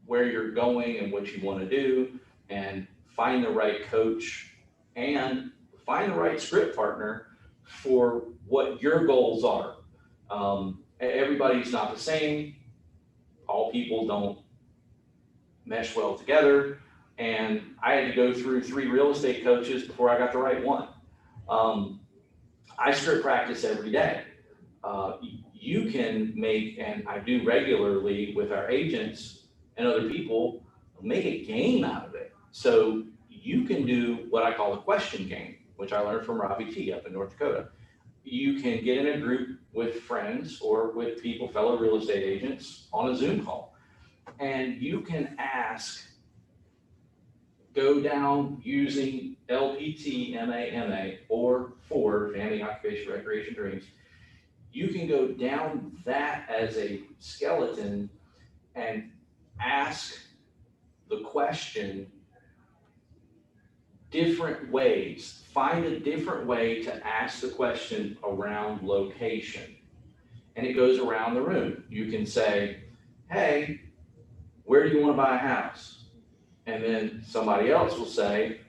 where you're going and what you want to do, and find the right coach and find the right script partner for what your goals are. Everybody's not the same. All people don't mesh well together. And I had to go through 3 real estate coaches before I got the right one. I script practice every day. You can make, and I do regularly with our agents and other people, make a game out of it. So you can do what I call a question game, which I learned from Robbie T up in North Dakota. You can get in a group with friends or with people, fellow real estate agents, on a Zoom call. And you can go down using LPT, MAMA, or Ford, Family Occupation Recreation Dreams. You can go down that as a skeleton and ask the question, different ways. Find a different way to ask the question around location. And it goes around the room. You can say, hey, where do you want to buy a house? And then somebody else will say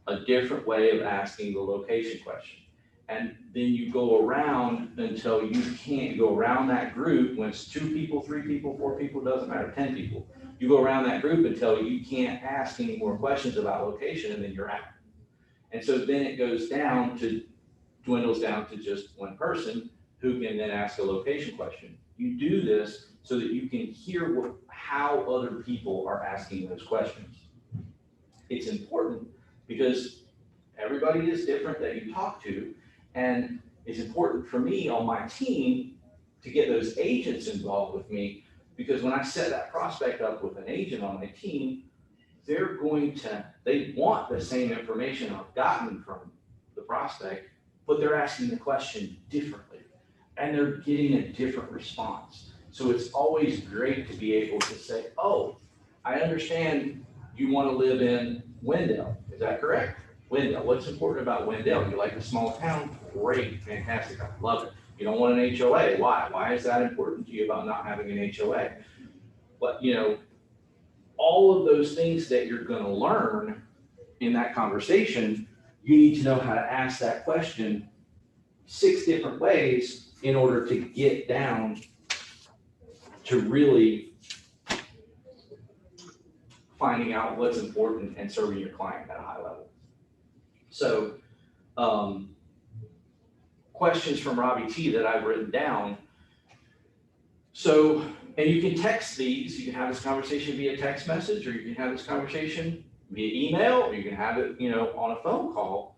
a different way of asking the location question. And then you go around until you can't go around that group. When it's 2 people, 3 people, 4 people, doesn't matter, 10 people. You go around that group until you can't ask any more questions about location, and then you're out. And so then it dwindles down to just one person who can then ask a location question. You do this so that you can hear how other people are asking those questions. It's important because everybody is different that you talk to, and it's important for me on my team to get those agents involved with me, because when I set that prospect up with an agent on my team, they want the same information I've gotten from the prospect, but they're asking the question differently and they're getting a different response. So it's always great to be able to say, oh, I understand you want to live in Wendell. Is that correct? Wendell, what's important about Wendell? You like a small town? Great, fantastic, I love it. You don't want an HOA, why? Why is that important to you about not having an HOA? But all of those things that you're gonna learn in that conversation, you need to know how to ask that question 6 different ways in order to get down to really finding out what's important and serving your client at a high level. So, questions from Robbie T that I've written down. So, and you can text these, you can have this conversation via text message, or you can have this conversation via email, or you can have it, on a phone call.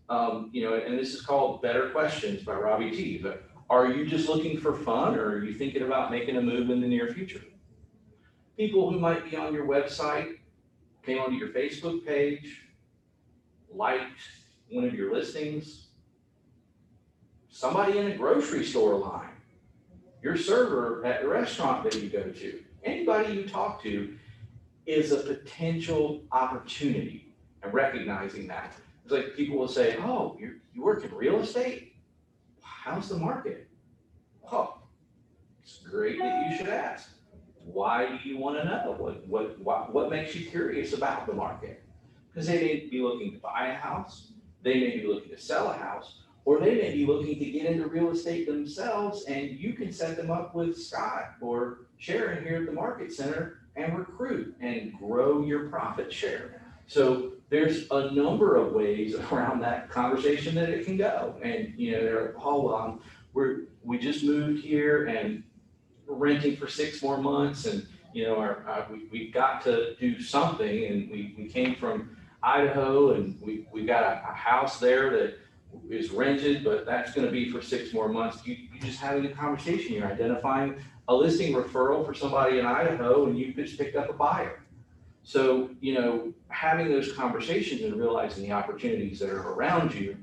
And this is called Better Questions by Robbie T. But are you just looking for fun, or are you thinking about making a move in the near future? People who might be on your website, came onto your Facebook page, liked one of your listings, somebody in a grocery store line, your server at the restaurant that you go to, anybody you talk to is a potential opportunity, and recognizing that. It's like people will say, oh, you work in real estate? How's the market? Oh, it's great that you should ask. Why do you want to know? What makes you curious about the market? Because they may be looking to buy a house, they may be looking to sell a house, or they may be looking to get into real estate themselves, and you can set them up with Scott or Sharon here at the Market Center and recruit and grow your profit share. So there's a number of ways around that conversation that it can go. And they're like, oh, well, we just moved here and we're renting for 6 more months, and we've got to do something, and we came from Idaho, and we got a house there that is rented, but that's going to be for 6 more months. You just having a conversation, you're identifying a listing referral for somebody in Idaho, and you just picked up a buyer. So, having those conversations and realizing the opportunities that are around you,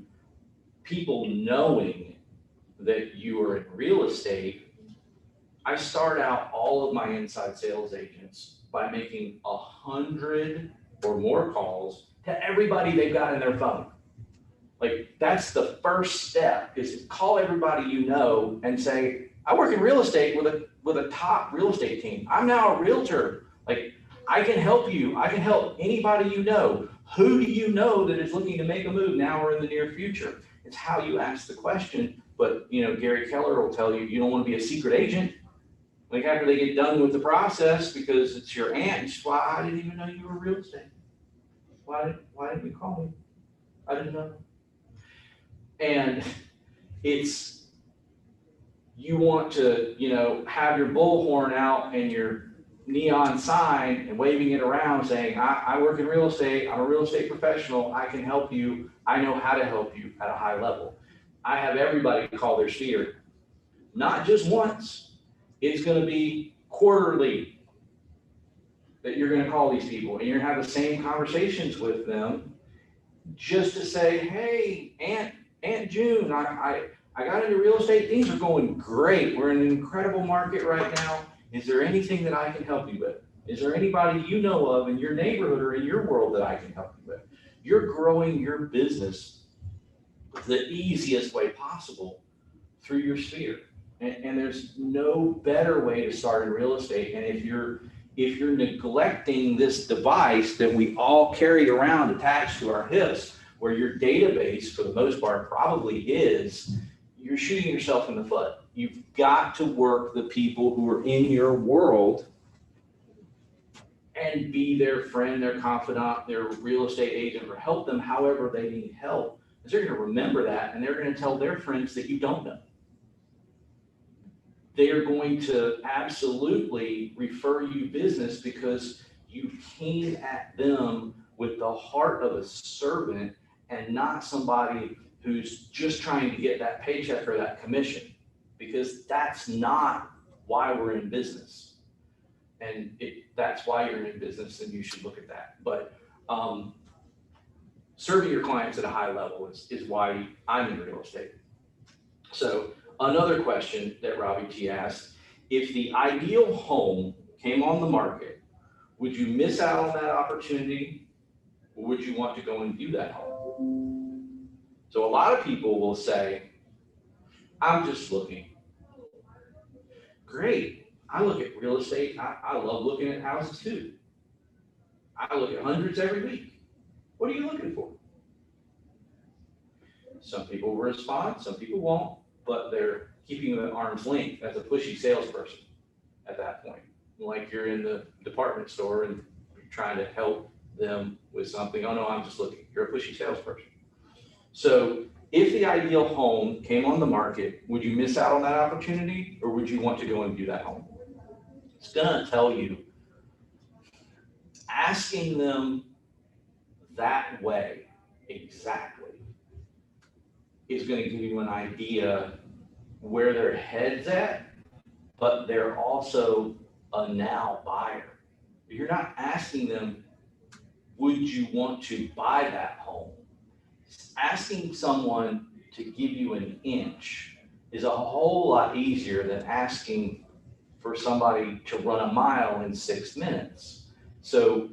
people knowing that you are in real estate. I start out all of my inside sales agents by making 100 or more calls to everybody they've got in their phone. Like, that's the first step, is call everybody you know and say, I work in real estate with a top real estate team. I'm now a realtor. Like, I can help you. I can help anybody you know. Who do you know that is looking to make a move now or in the near future? It's how you ask the question. But, Gary Keller will tell you, you don't want to be a secret agent. Like, after they get done with the process, because it's your aunt, you say, well, I didn't even know you were real estate. Why didn't you call me? I didn't know. And you want to, have your bullhorn out and your neon sign and waving it around saying, I work in real estate. I'm a real estate professional. I can help you. I know how to help you at a high level. I have everybody call their sphere, not just once. It's going to be quarterly that you're going to call these people, and you're going to have the same conversations with them, just to say, hey, Aunt June, I got into real estate. Things are going great. We're in an incredible market right now. Is there anything that I can help you with? Is there anybody you know of in your neighborhood or in your world that I can help you with? you're growing your business the easiest way possible through your sphere. And there's no better way to start in real estate. And if you're neglecting this device that we all carry around attached to our hips, where your database for the most part probably is, you're shooting yourself in the foot. You've got to work the people who are in your world and be their friend, their confidant, their real estate agent, or help them however they need help. Because they're going to remember that, and they're going to tell their friends that you don't know. They are going to absolutely refer you business because you came at them with the heart of a servant and not somebody who's just trying to get that paycheck or that commission, because that's not why we're in business. And that's why you're in business, and you should look at that. But serving your clients at a high level is why I'm in real estate. So another question that Robbie T asked, if the ideal home came on the market, would you miss out on that opportunity, or would you want to go and view that home? So a lot of people will say, I'm just looking. Great. I look at real estate. I love looking at houses too. I look at hundreds every week. What are you looking for? Some people will respond, some people won't, but they're keeping you at arm's length as a pushy salesperson at that point. Like you're in the department store and you're trying to help them with something. Oh no, I'm just looking. You're a pushy salesperson. So if the ideal home came on the market, would you miss out on that opportunity, or would you want to go and view that home? It's gonna tell you, asking them that way exactly is gonna give you an idea where their head's at, but they're also a now buyer. You're not asking them, would you want to buy that home? Asking someone to give you an inch is a whole lot easier than asking for somebody to run a mile in 6 minutes. So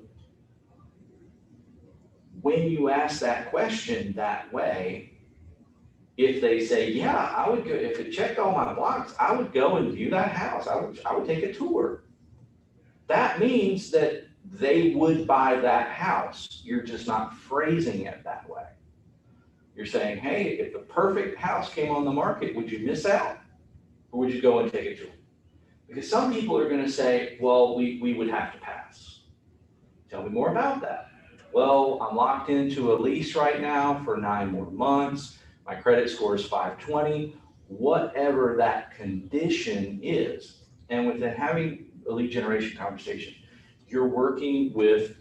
when you ask that question that way, if they say, yeah, I would go, if it checked all my boxes, I would go and view that house. I would take a tour. That means that they would buy that house. You're just not phrasing it that way. You're saying, hey, if the perfect house came on the market, would you miss out, or would you go and take a tour? Because some people are going to say, well, we would have to pass. Tell me more about that. Well, I'm locked into a lease right now for 9 more months. My credit score is 520, whatever that condition is. And within having a lead generation conversation, you're working with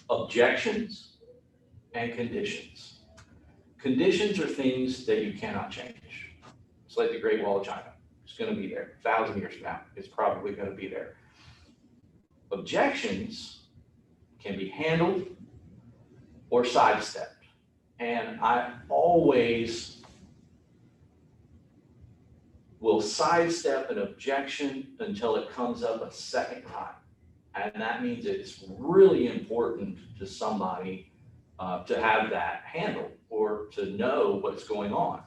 objections and conditions. Conditions are things that you cannot change. It's like the Great Wall of China. It's going to be there. 1,000 years from now, it's probably going to be there. Objections can be handled or sidestepped. And I always will sidestep an objection until it comes up a second time. And that means it's really important to somebody to have that handled or to know what's going on.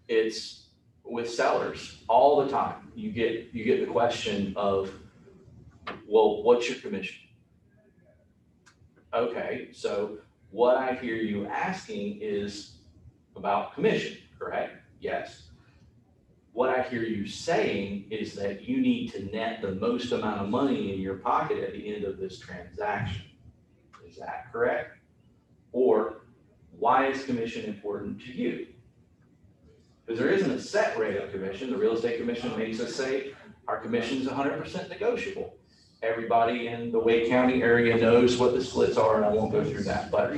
It's with sellers all the time. You get the question of, well, what's your commission? Okay, so what I hear you asking is about commission, correct? Yes. What I hear you saying is that you need to net the most amount of money in your pocket at the end of this transaction. Is that correct? Or why is commission important to you? Because there isn't a set rate of commission. The real estate commission makes us say our commission is 100% negotiable. Everybody in the Wake County area knows what the splits are, and I won't go through that, but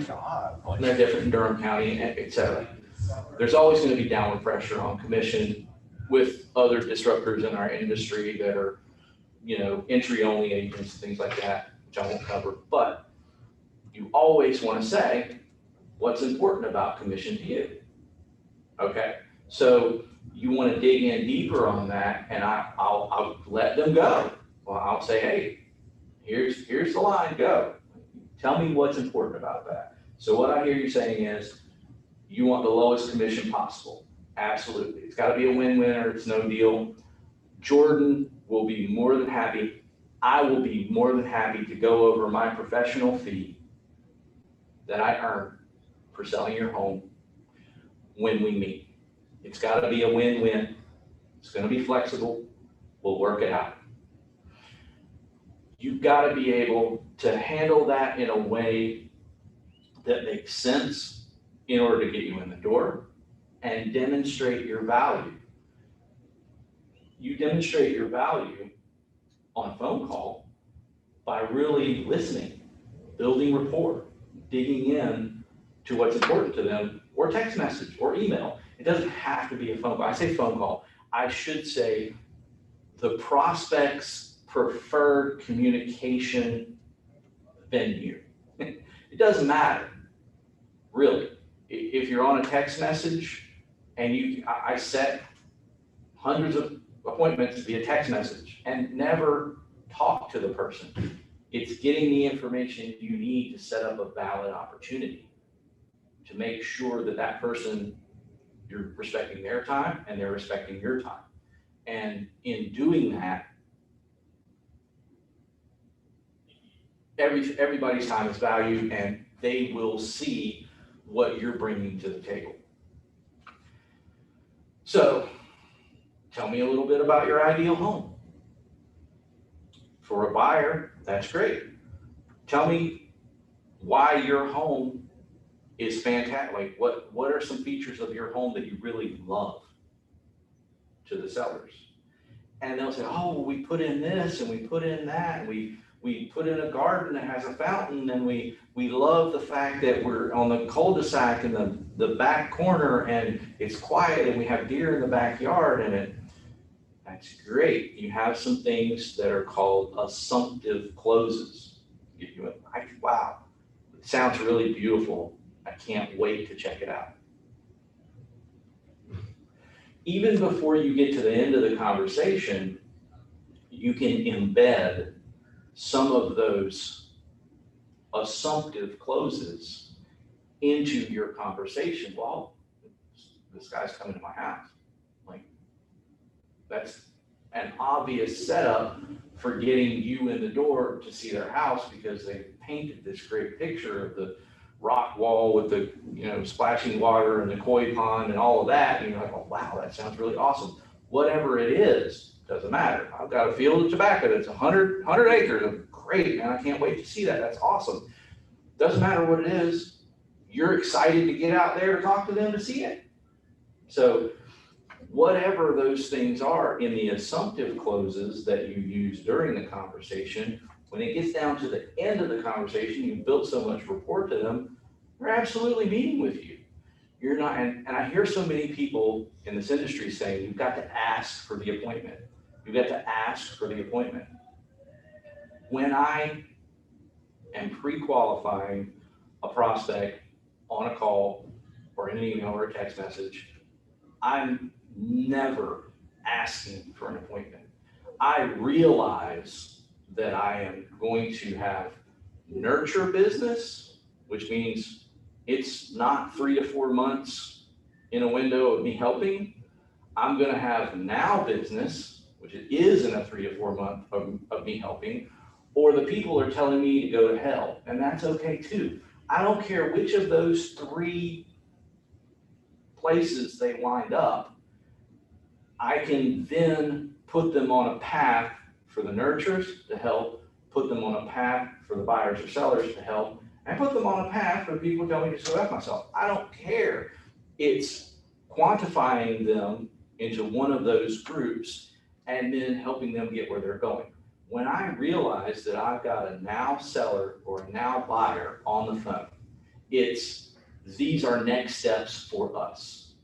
they're different in Durham County, et cetera. There's always going to be downward pressure on commission with other disruptors in our industry that are, entry-only agents, things like that, which I won't cover. But you always want to say, what's important about commission to you? Okay, so you want to dig in deeper on that, and I'll let them go. Well, I'll say, hey, here's the line, go. Tell me what's important about that. So what I hear you saying is you want the lowest commission possible. Absolutely. It's got to be a win-win or it's no deal. Jordan will be more than happy. I will be more than happy to go over my professional fee that I earn for selling your home when we meet. It's got to be a win-win. It's going to be flexible. We'll work it out. You've got to be able to handle that in a way that makes sense in order to get you in the door and demonstrate your value. You demonstrate your value on a phone call by really listening, building rapport, digging in to what's important to them, or text message or email. It doesn't have to be a phone call. I say phone call. I should say the prospect's preferred communication venue. It doesn't matter, really. If you're on a text message and I set hundreds of appointments via text message and never talk to the person. It's getting the information you need to set up a valid opportunity to make sure that that person, you're respecting their time and they're respecting your time. And in doing that, everybody's time is valued and they will see what you're bringing to the table. So tell me a little bit about your ideal home. For a buyer, that's great. Tell me why your home is fantastic. Like what are some features of your home that you really love to the sellers? And they'll say, oh, we put in this and we put in that, and we put in a garden that has a fountain, and we love the fact that we're on the cul-de-sac in the back corner and it's quiet and we have deer in the backyard, and that's great. You have some things that are called assumptive closes. Wow, it sounds really beautiful. I can't wait to check it out. Even before you get to the end of the conversation, you can embed some of those assumptive closes into your conversation. Well, this guy's coming to my house. Like, that's an obvious setup for getting you in the door to see their house, because they painted this great picture of the rock wall with the, splashing water and the koi pond and all of that. And you're like, oh, wow, that sounds really awesome. Whatever it is, doesn't matter. I've got a field of tobacco that's 100 acres. Great, man, I can't wait to see that. That's awesome. Doesn't matter what it is. You're excited to get out there to talk to them to see it. So whatever those things are in the assumptive closes that you use during the conversation, when it gets down to the end of the conversation, you've built so much rapport to them, they're absolutely meeting with you. You're not, and I hear so many people in this industry saying, you've got to ask for the appointment. You've got to ask for the appointment. When I am pre-qualifying a prospect on a call or in an email or a text message, I'm never asking for an appointment. I realize that I am going to have nurture business, which means it's not 3 to 4 months in a window of me helping. I'm going to have now business, which it is in a 3 to 4 month of me helping, or the people are telling me to go to hell, and that's okay too. I don't care which of those 3 places they wind up. I can then put them on a path for the nurturers to help, put them on a path for the buyers or sellers to help, and put them on a path for the people who tell me to go F myself. I don't care. It's quantifying them into one of those groups and then helping them get where they're going. When I realize that I've got a now seller or a now buyer on the phone, these are next steps for us.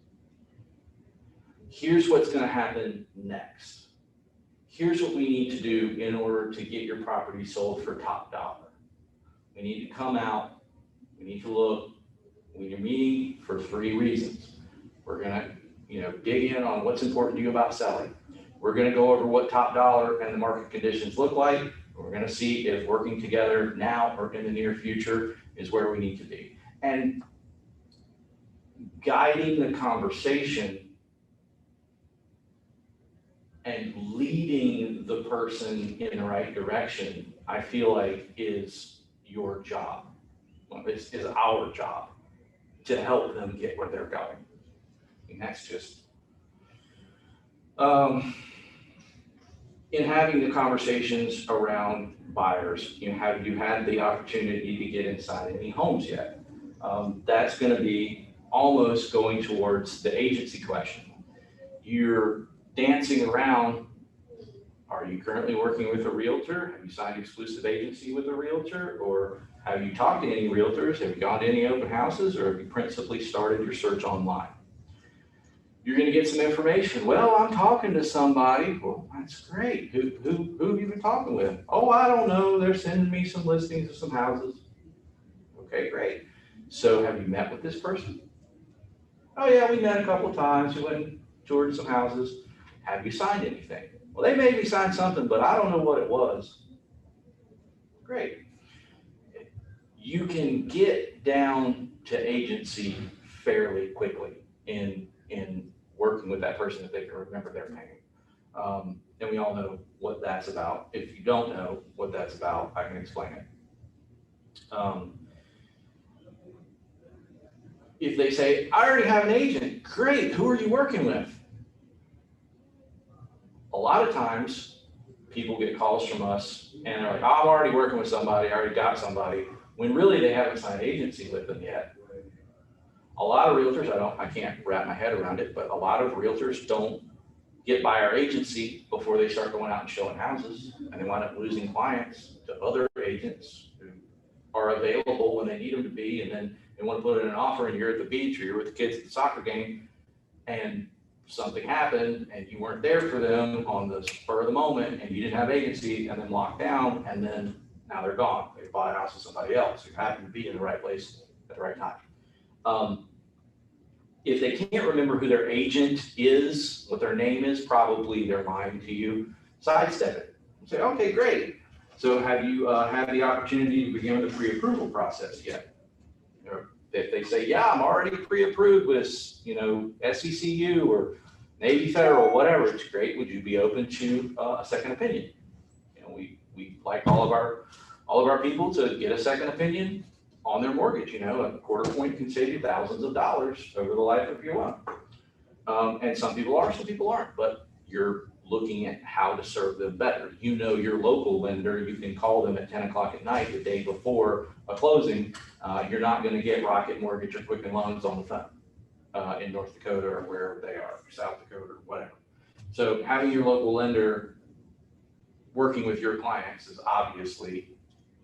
Here's what's going to happen next. Here's what we need to do in order to get your property sold for top dollar. We need to come out, we need to look, we're meeting for 3 reasons. We're going to, dig in on what's important to you about selling. We're going to go over what top dollar and the market conditions look like. We're going to see if working together now or in the near future is where we need to be. And guiding the conversation and leading the person in the right direction, I feel like is your job. Well, is our job to help them get where they're going. And that's just, in having the conversations around buyers, have you had the opportunity to get inside any homes yet? That's going to be almost going towards the agency question. You're dancing around. Are you currently working with a realtor? Have you signed exclusive agency with a realtor? Or have you talked to any realtors? Have you gone to any open houses? Or have you principally started your search online? You're going to get some information. Well, I'm talking to somebody. Well, that's great. Who have you been talking with? Oh, I don't know. They're sending me some listings of some houses. Okay, great. So have you met with this person? Oh yeah, we met a couple of times. We went and toured some houses. Have you signed anything? Well, they made me sign something, but I don't know what it was. Great. You can get down to agency fairly quickly in working with that person if they can remember their name. And we all know what that's about. If you don't know what that's about, I can explain it. If they say, I already have an agent, great, who are you working with? A lot of times, people get calls from us and they're like, oh, I'm already working with somebody, I already got somebody, when really they haven't signed agency with them yet. A lot of realtors, I can't wrap my head around it, but a lot of realtors don't get by our agency before they start going out and showing houses, and they wind up losing clients to other agents who are available when they need them to be, and then they want to put in an offer and you're at the beach or you're with the kids at the soccer game and something happened and you weren't there for them on the spur of the moment and you didn't have agency and then locked down and then now they're gone. They bought a house with somebody else who happened to be in the right place at the right time. If they can't remember who their agent is, what their name is, probably they're lying to you. Sidestep it. Say, okay, great. So have you had the opportunity to begin the pre-approval process yet? Or if they say, yeah, I'm already pre-approved with, SCCU or Navy Federal, whatever, it's great. Would you be open to a second opinion? We like all of our people to get a second opinion on their mortgage. A quarter point can save you thousands of dollars over the life of your loan. And some people are, some people aren't, but you're looking at how to serve them better. Your local lender, you can call them at 10 o'clock at night the day before a closing. You're not going to get Rocket Mortgage or Quicken Loans on the phone in North Dakota or wherever they are, South Dakota or whatever. So having your local lender working with your clients is obviously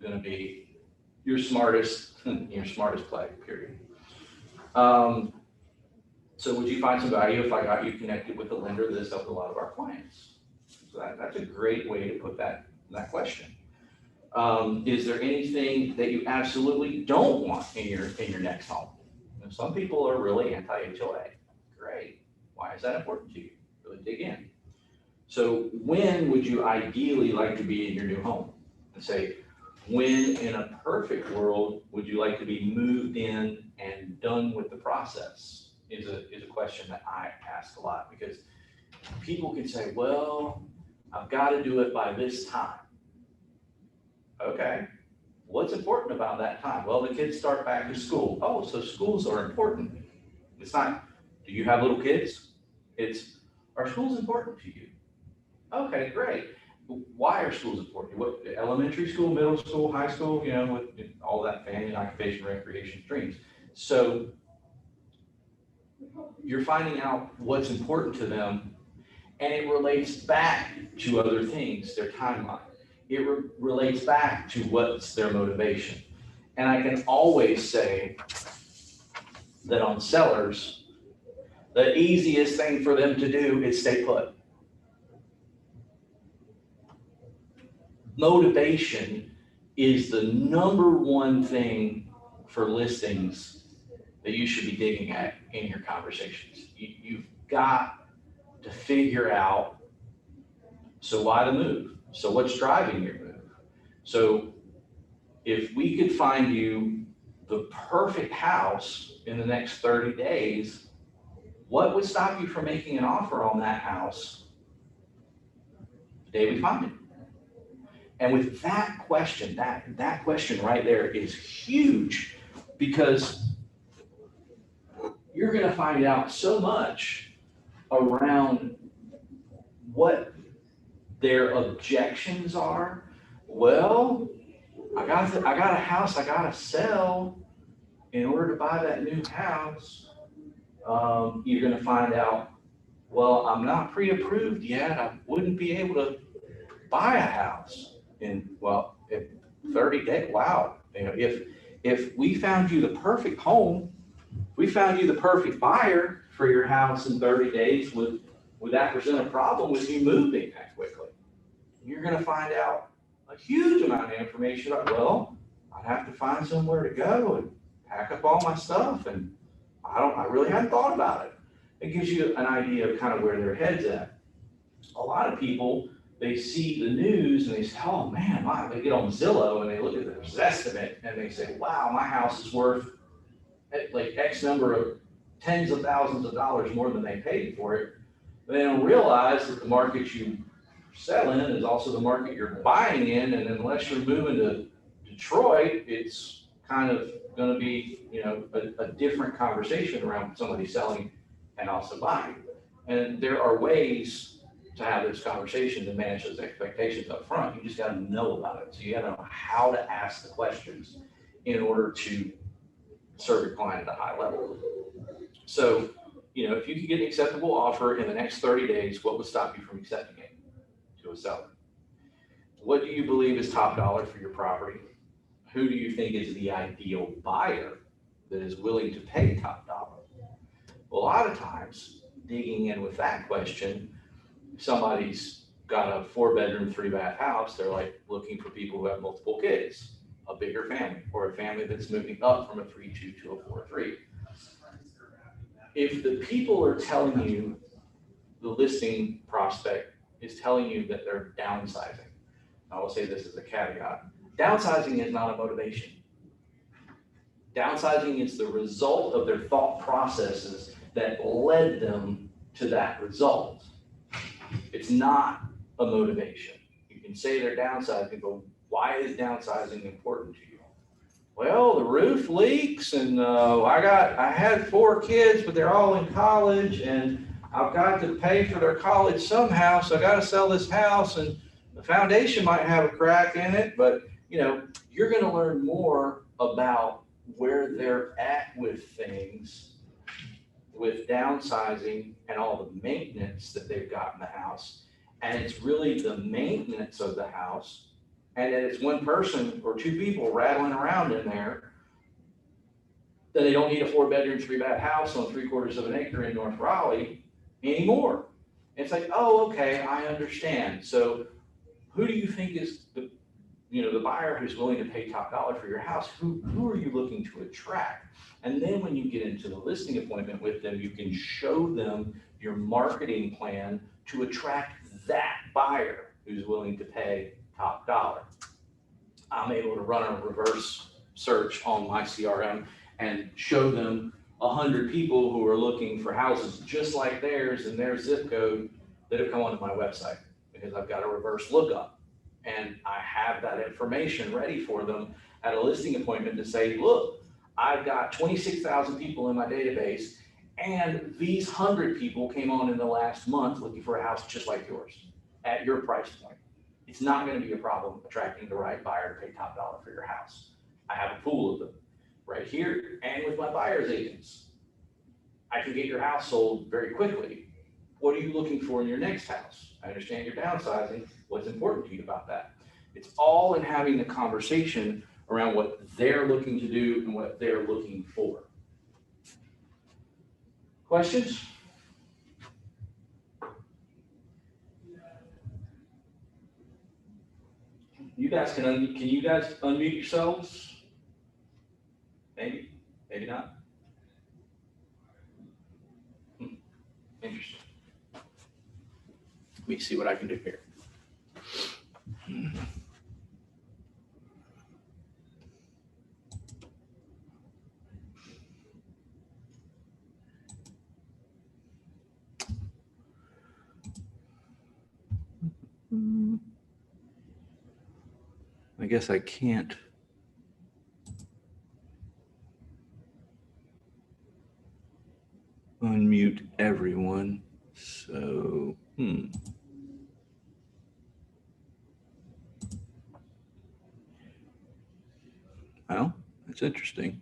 going to be your smartest play, period. So would you find some value if I got you connected with a lender that has helped a lot of our clients? So that's a great way to put that question. Is there anything that you absolutely don't want in your next home? And some people are really anti-HOA. Great. Why is that important to you? Really dig in. So when would you ideally like to be in your new home? And say, when in a perfect world would you like to be moved in and done with the process? Is a question that I ask a lot, because people can say, well, I've got to do it by this time. Okay, what's important about that time? Well, the kids start back to school. Oh, so schools are important. It's not, do you have little kids? It's, are schools important to you? Okay, great. Why are schools important? What, elementary school, middle school, high school, with all that family and occupation, recreation streams. So you're finding out what's important to them, and it relates back to other things, their timeline. It relates back to what's their motivation. And I can always say that on sellers, the easiest thing for them to do is stay put. Motivation is the number one thing for listings that you should be digging at in your conversations. You've got to figure out, so why the move? So what's driving your move? So if we could find you the perfect house in the next 30 days, what would stop you from making an offer on that house the day we find it? And with that question, that question right there is huge, because you're going to find out so much around what their objections are. Well, I got a house I got to sell in order to buy that new house. You're going to find out, well, I'm not pre-approved yet. I wouldn't be able to buy a house in 30 days. Wow. If we found you the perfect home, we found you the perfect buyer for your house in 30 days, would that present a problem with you moving that quickly? You're going to find out a huge amount of information about, well, I'd have to find somewhere to go and pack up all my stuff, and I really hadn't thought about it. It gives you an idea of kind of where their head's at. A lot of people, they see the news and they say, oh man, they get on Zillow and they look at their estimate and they say, wow, my house is worth like X number of tens of thousands of dollars more than they paid for it. They don't realize that the market you sell in is also the market you're buying in, and unless you're moving to Detroit, it's kind of going to be, a different conversation around somebody selling and also buying. And there are ways to have this conversation and manage those expectations up front. You just got to know about it. So you got to know how to ask the questions in order to serve your client at a high level. So, if you could get an acceptable offer in the next 30 days, what would stop you from accepting it to a seller? What do you believe is top dollar for your property? Who do you think is the ideal buyer that is willing to pay top dollar? Well, a lot of times, digging in with that question, if somebody's got a 4-bedroom, 3-bath house, they're like looking for people who have multiple kids, a bigger family, or a family that's moving up from a 3-2 to a 4-3. If the people are telling you, the listing prospect is telling you that they're downsizing, I will say this as a caveat, downsizing is not a motivation. Downsizing is the result of their thought processes that led them to that result. It's not a motivation. You can say they're downsizing, but why is downsizing important to you? Well, the roof leaks, and I had 4 kids, but they're all in college, and I've got to pay for their college somehow, so I got to sell this house, and the foundation might have a crack in it, but you're going to learn more about where they're at with things, with downsizing and all the maintenance that they've got in the house. And it's really the maintenance of the house, and that it's one person or 2 people rattling around in there, that they don't need a 4-bedroom, 3-bath house on 3/4 of an acre in North Raleigh anymore. It's like, oh, okay, I understand. So who do you think is the buyer who's willing to pay top dollar for your house? Who are you looking to attract? And then when you get into the listing appointment with them, you can show them your marketing plan to attract that buyer who's willing to pay top dollar. I'm able to run a reverse search on my CRM and show them 100 people who are looking for houses just like theirs in their zip code that have come onto my website, because I've got a reverse lookup. And I have that information ready for them at a listing appointment to say, look, I've got 26,000 people in my database, and these 100 people came on in the last month looking for a house just like yours at your price point. It's not going to be a problem attracting the right buyer to pay top dollar for your house. I have a pool of them right here, and with my buyer's agents, I can get your house sold very quickly. What are you looking for in your next house? I understand you're downsizing. What's important to you about that? It's all in having the conversation around what they're looking to do and what they're looking for. Questions? You guys can you guys unmute yourselves? Maybe, maybe not. Interesting. Let me see what I can do here. I guess I can't. Unmute everyone. So, Well, that's interesting.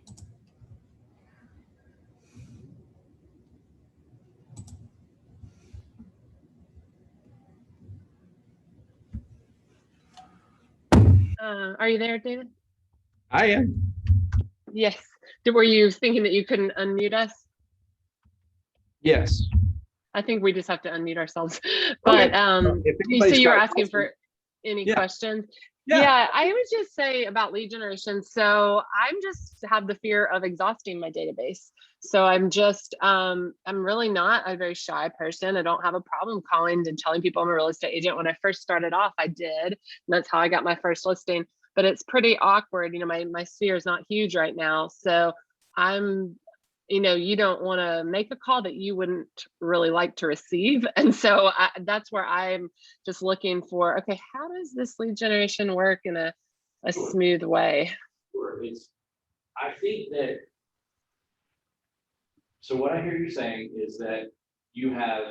Are you there, David? I am. Yes. Were you thinking that you couldn't unmute us? Yes. I think we just have to unmute ourselves. But If you see, anybody's you were got asking questions- for any Yeah. questions. Yeah. Yeah, I would just say about lead generation. So I'm just have the fear of exhausting my database. So I'm just, I'm really not a very shy person. I don't have a problem calling and telling people I'm a real estate agent. When I first started off, I did. And that's how I got my first listing. But it's pretty awkward. You know, my sphere is not huge right now. So I'm, you know, you don't want to make a call that you wouldn't really like to receive. And so that's where I'm just looking for, okay, how does this lead generation work in a smooth way? Sure. I think that, so what I hear you saying is that you have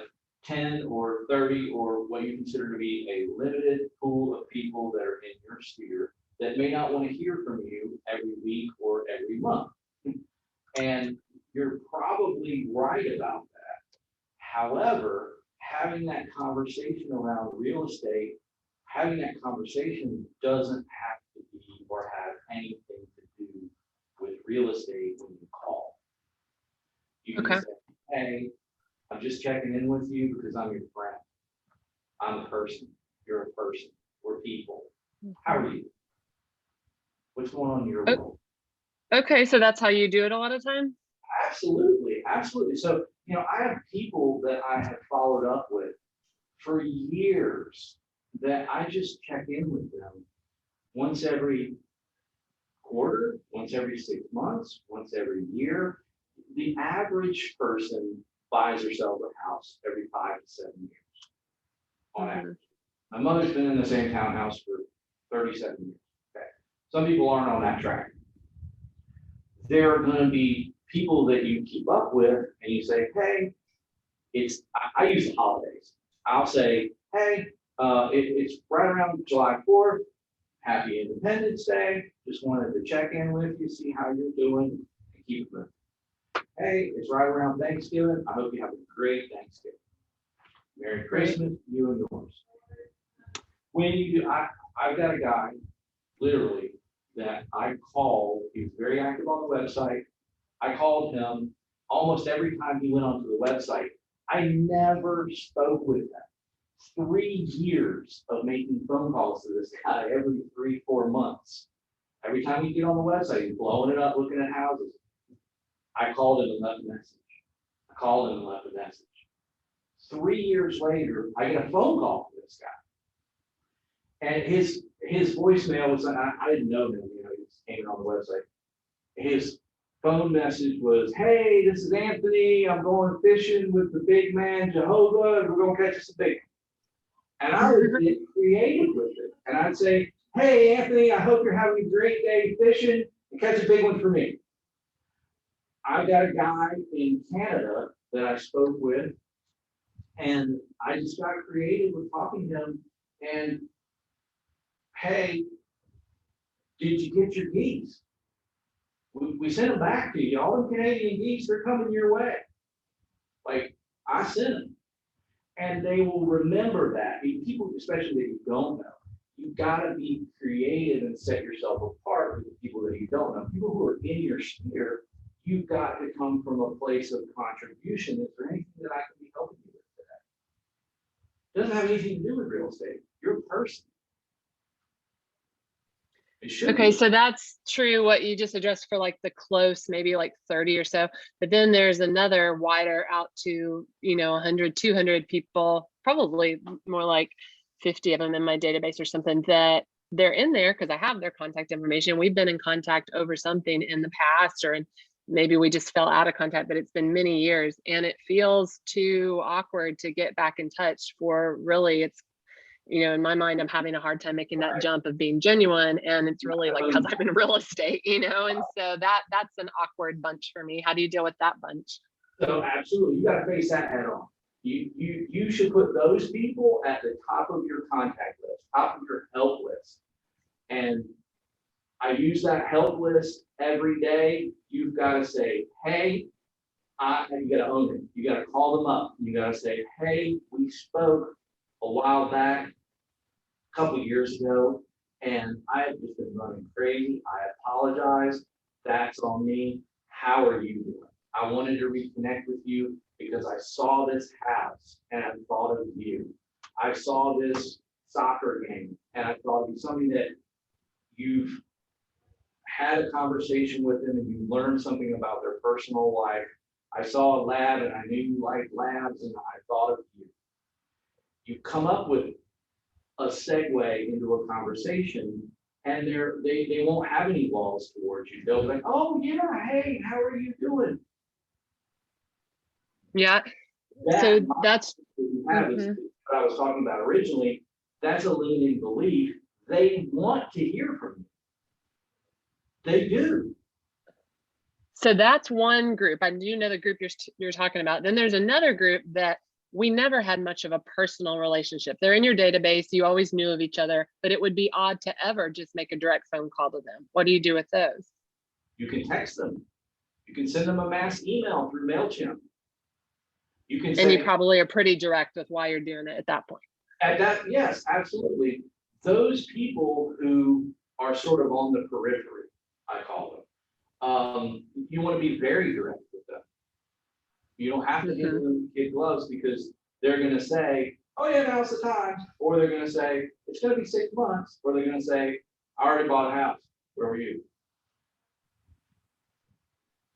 10 or 30 or what you consider to be a limited pool of people that are in your sphere that may not want to hear from you every week or every month. And you're probably right about that. However, having that conversation around real estate, having that conversation doesn't have to be or have anything to do with real estate when you call. You can Okay. say, hey, I'm just checking in with you because I'm your friend. I'm a person. You're a person. We're people. How are you? What's going on in your world? Okay, so that's how you do it a lot of times? Absolutely, absolutely. So, you know, I have people that I have followed up with for years that I just check in with them once every quarter, once every 6 months, once every year. The average person buys or sells a house every 5 to 7 years on average. My mother's been in the same townhouse for 37 years. Okay. Some people aren't on that track. There are going to be people that you keep up with and you say, hey, I use the holidays. I'll say, hey, it's right around July 4th. Happy Independence Day. Just wanted to check in with you, see how you're doing, and keep it moving. Hey, it's right around Thanksgiving. I hope you have a great Thanksgiving. Merry Christmas, you and yours. When you do, I've got a guy, literally, that I called. He was very active on the website. I called him almost every time he went onto the website. I never spoke with him. 3 years of making phone calls to this guy every 3-4 months. Every time you get on the website, he's blowing it up, looking at houses. I called him and left a message. I called him and left a message. 3 years later, I get a phone call from this guy. And his voicemail was, I didn't know him, you know, he was hanging on the website. His phone message was, hey, this is Anthony. I'm going fishing with the big man, Jehovah, and we're going to catch us a big one. And I would get creative with it. And I'd say, hey, Anthony, I hope you're having a great day fishing and catch a big one for me. I got a guy in Canada that I spoke with, and I just got creative with talking to him. And hey, did you get your geese? We sent them back to you. All the Canadian geese, they're coming your way. Like, I sent them. And they will remember that. People, especially that you don't know, you've got to be creative and set yourself apart from the people that you don't know. People who are in your sphere, you've got to come from a place of contribution. Is there anything that I can be helping you with today? It doesn't have anything to do with real estate. You're a person. It should Okay, be. so that's true what you just addressed for like the close, maybe like 30 or so. But then there's another wider out to, you know, 100, 200 people, probably more like 50 of them in my database or something, that they're in there because I have their contact information. We've been in contact over something in the past, or maybe we just fell out of contact, but it's been many years and it feels too awkward to get back in touch for really, in my mind, I'm having a hard time making that jump of being genuine. And it's really like, because I'm in real estate, and so that's an awkward bunch for me. How do you deal with that bunch? So absolutely, you gotta face that head on. You should put those people at the top of your contact list, top of your help list. And I use that help list every day. You've got to say, hey, you got to own it. You got to call them up. You got to say, hey, we spoke a while back, a couple of years ago, and I have just been running crazy. I apologize. That's on me. How are you doing? I wanted to reconnect with you because I saw this house and I thought of you. I saw this soccer game and I thought it'd be something that you've had a conversation with them and you learned something about their personal life. I saw a lab and I knew you liked labs and I thought of you. You come up with a segue into a conversation and they won't have any walls towards you. They'll be like, oh yeah, hey, how are you doing? Yeah. So that's what you have is what I was talking about originally. That's a limiting belief. They want to hear from you. They do. So that's one group. I do know the group you're talking about. Then there's another group that we never had much of a personal relationship. They're in your database. You always knew of each other, but it would be odd to ever just make a direct phone call to them. What do you do with those? You can text them. You can send them a mass email through MailChimp. You can say, and you probably are pretty direct with why you're doing it at that point. At that, yes, absolutely. Those people who are sort of on the periphery, I call them. You want to be very direct with them. You don't have to give them kid gloves because they're going to say, oh yeah, now's the time. Or they're going to say, it's going to be 6 months. Or they're going to say, I already bought a house. Where were you?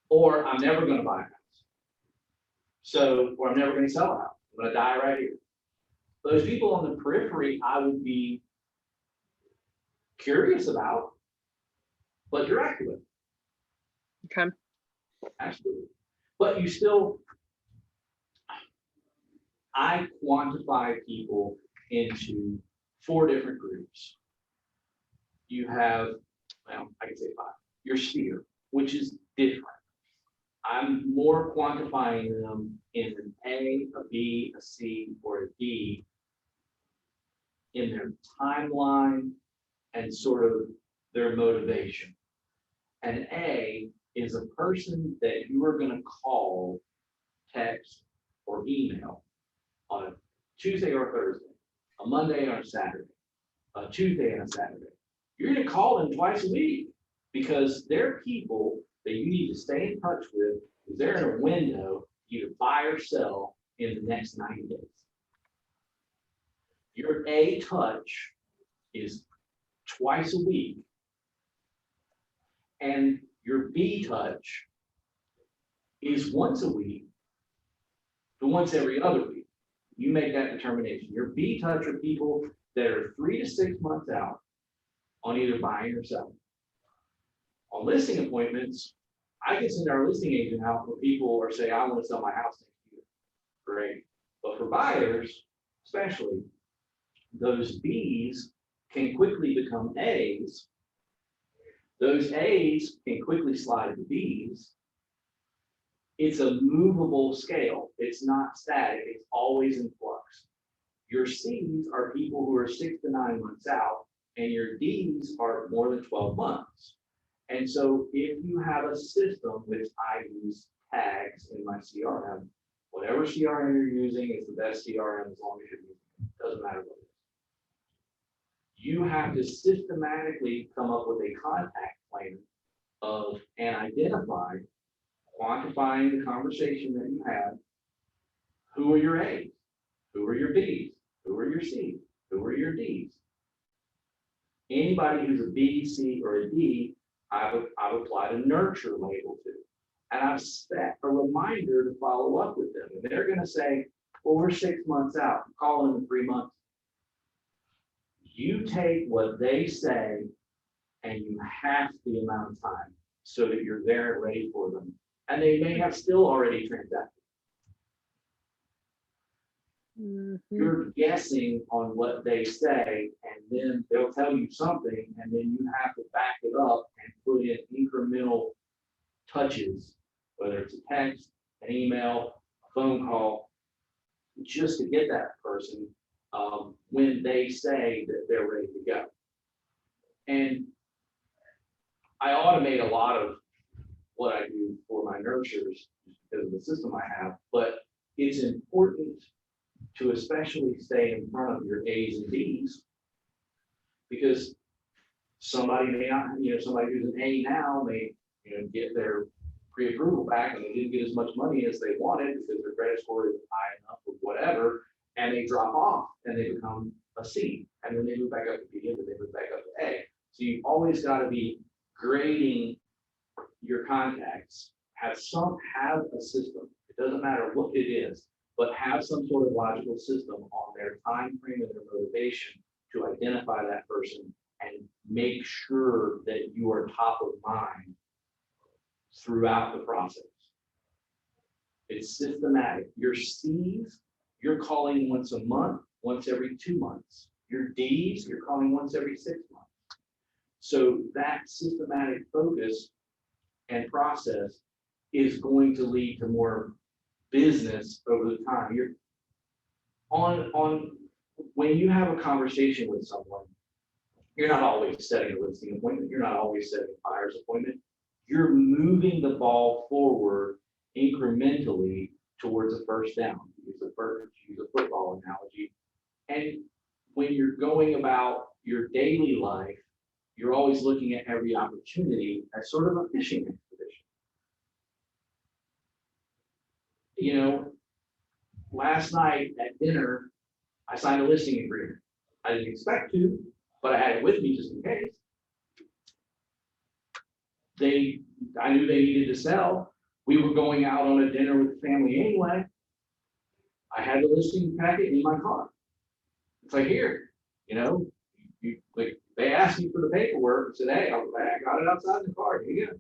Or I'm never going to buy a house. So, or I'm never going to sell a house. I'm going to die right here. Those people on the periphery, I would be curious about, but direct with. Okay. Absolutely. But you still, I quantify people into 4 different groups. You have, well, I can say 5. Your sphere, which is different. I'm more quantifying them in an A, a B, a C, or a D in their timeline and sort of their motivation. An A is a person that you are going to call, text, or email on a Tuesday or Thursday, a Monday or a Saturday, a Tuesday and a Saturday. You're going to call them twice a week because they're people that you need to stay in touch with because they're in a window to either buy or sell in the next 90 days. Your A touch is twice a week, and your B touch is once a week to once every other week. You make that determination. Your B touch are people that are 3 to 6 months out on either buying or selling. On listing appointments, I can send our listing agent out for people or say, I want to sell my house next year. Great. But for buyers, especially, those Bs can quickly become As. Those As can quickly slide to Bs. It's a movable scale. It's not static. It's always in flux. Your Cs are people who are 6 to 9 months out, and your Ds are more than 12 months. And so if you have a system, which I use tags in my CRM, whatever CRM you're using is the best CRM as long as you're using it. Doesn't matter what it is. You have to systematically come up with a contact plan of and identify, quantifying the conversation that you have. Who are your A's? Who are your B's? Who are your C's? Who are your D's? Anybody who's a B, C, or a D, I've applied a nurture label to. And I've set a reminder to follow up with them. And they're going to say, well, we're 6 months out. I'm calling in 3 months. You take what they say and you half the amount of time so that you're there and ready for them. And they may have still already transacted. Mhm. You're guessing on what they say, and then they'll tell you something, and then you have to back it up and put in incremental touches, whether it's a text, an email, a phone call, just to get that person when they say that they're ready to go. And I automate a lot of what I do for my nurturers because of the system I have, but it's important to especially stay in front of your A's and B's, because somebody may not, somebody who's an A now may, get their pre-approval back and they didn't get as much money as they wanted because their credit score isn't high enough or whatever, and they drop off and they become a C, and then they move back up to B, and then they move back up to A. So you've always got to be grading your contacts, have a system. It doesn't matter what it is, but have some sort of logical system on their time frame and their motivation to identify that person and make sure that you are top of mind throughout the process. It's systematic. Your C's, you're calling once a month, once every 2 months. Your D's, you're calling once every 6 months. So that systematic focus and process is going to lead to more business over the time. You're on when you have a conversation with someone, you're not always setting a listing appointment. You're not always setting a buyer's appointment. You're moving the ball forward incrementally towards a first down. Use a football analogy. And when you're going about your daily life, you're always looking at every opportunity as sort of a fishing expedition. Last night at dinner, I signed a listing agreement. I didn't expect to, but I had it with me just in case. I knew they needed to sell. We were going out on a dinner with the family anyway. I had the listing packet in my car. It's like, here, they asked me for the paperwork. I said, hey, I got it outside the car. Here you go.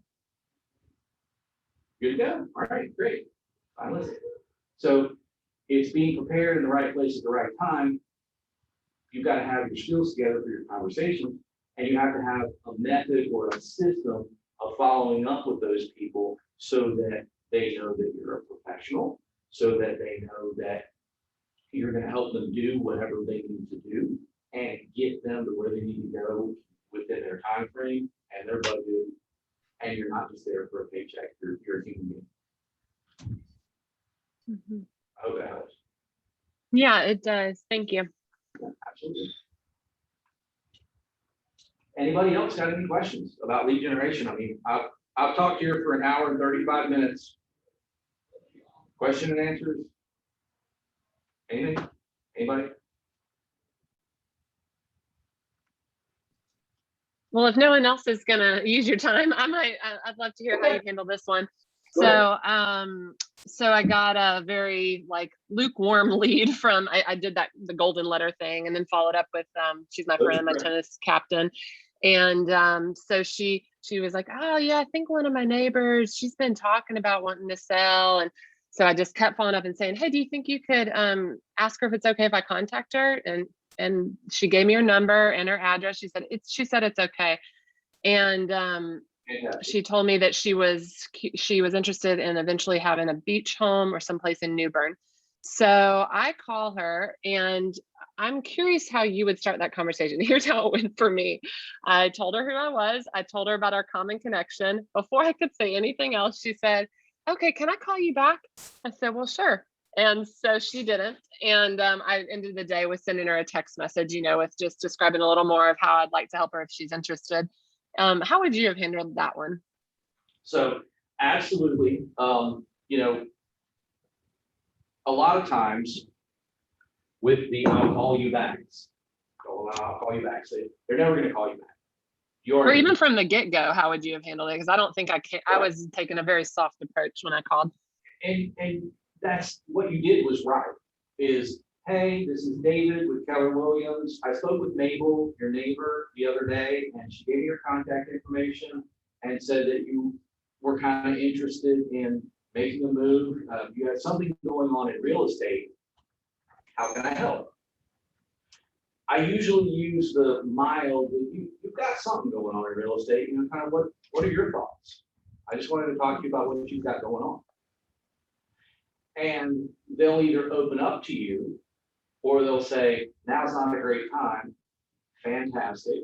Good to go. All right, great. Fine listing. So it's being prepared in the right place at the right time. You've got to have your skills together for your conversation, and you have to have a method or a system of following up with those people so that they know that you're a professional, so that they know that you're going to help them do whatever they need to do and get them to where they need to go within their time frame and their budget. And you're not just there for a paycheck. You're a human being. Mhm. I hope that helps. Yeah, it does. Thank you. Yeah, absolutely. Anybody else got any questions about lead generation? I mean, I've talked here for an hour and 35 minutes. Question and answers? Anything? Anybody? Well, if no one else is gonna use your time, I'd love to hear how you handle this one. Go So I got a very lukewarm lead from, I did the golden letter thing and then followed up with, she's my friend, my tennis captain. And so she was like, oh yeah, I think one of my neighbors, she's been talking about wanting to sell. And so I just kept following up and saying, hey, do you think you could ask her if it's okay if I contact her? And she gave me her number and her address. She said it's okay. And she told me that she was interested in eventually having a beach home or someplace in New Bern. So I call her, and I'm curious how you would start that conversation. Here's how it went for me. I told her who I was. I told her about our common connection. Before I could say anything else, she said, okay, can I call you back? I said, well, sure. And so she didn't. And I ended the day with sending her a text message, with just describing a little more of how I'd like to help her if she's interested. How would you have handled that one? So absolutely, a lot of times with the I'll call you back. I'll call you back. So they're never going to call you back. Or even from the get-go, how would you have handled it? Because I don't think I was taking a very soft approach when I called. And that's what you did was right. Is, hey, this is David with Keller Williams. I spoke with Mabel, your neighbor, the other day, and she gave me your contact information and said that you were kind of interested in making a move. You had something going on in real estate, how can I help? I usually use the mild, you've got something going on in real estate, you know, kind of what are your thoughts? I just wanted to talk to you about what you've got going on. And they'll either open up to you, or they'll say, now's not a great time. Fantastic.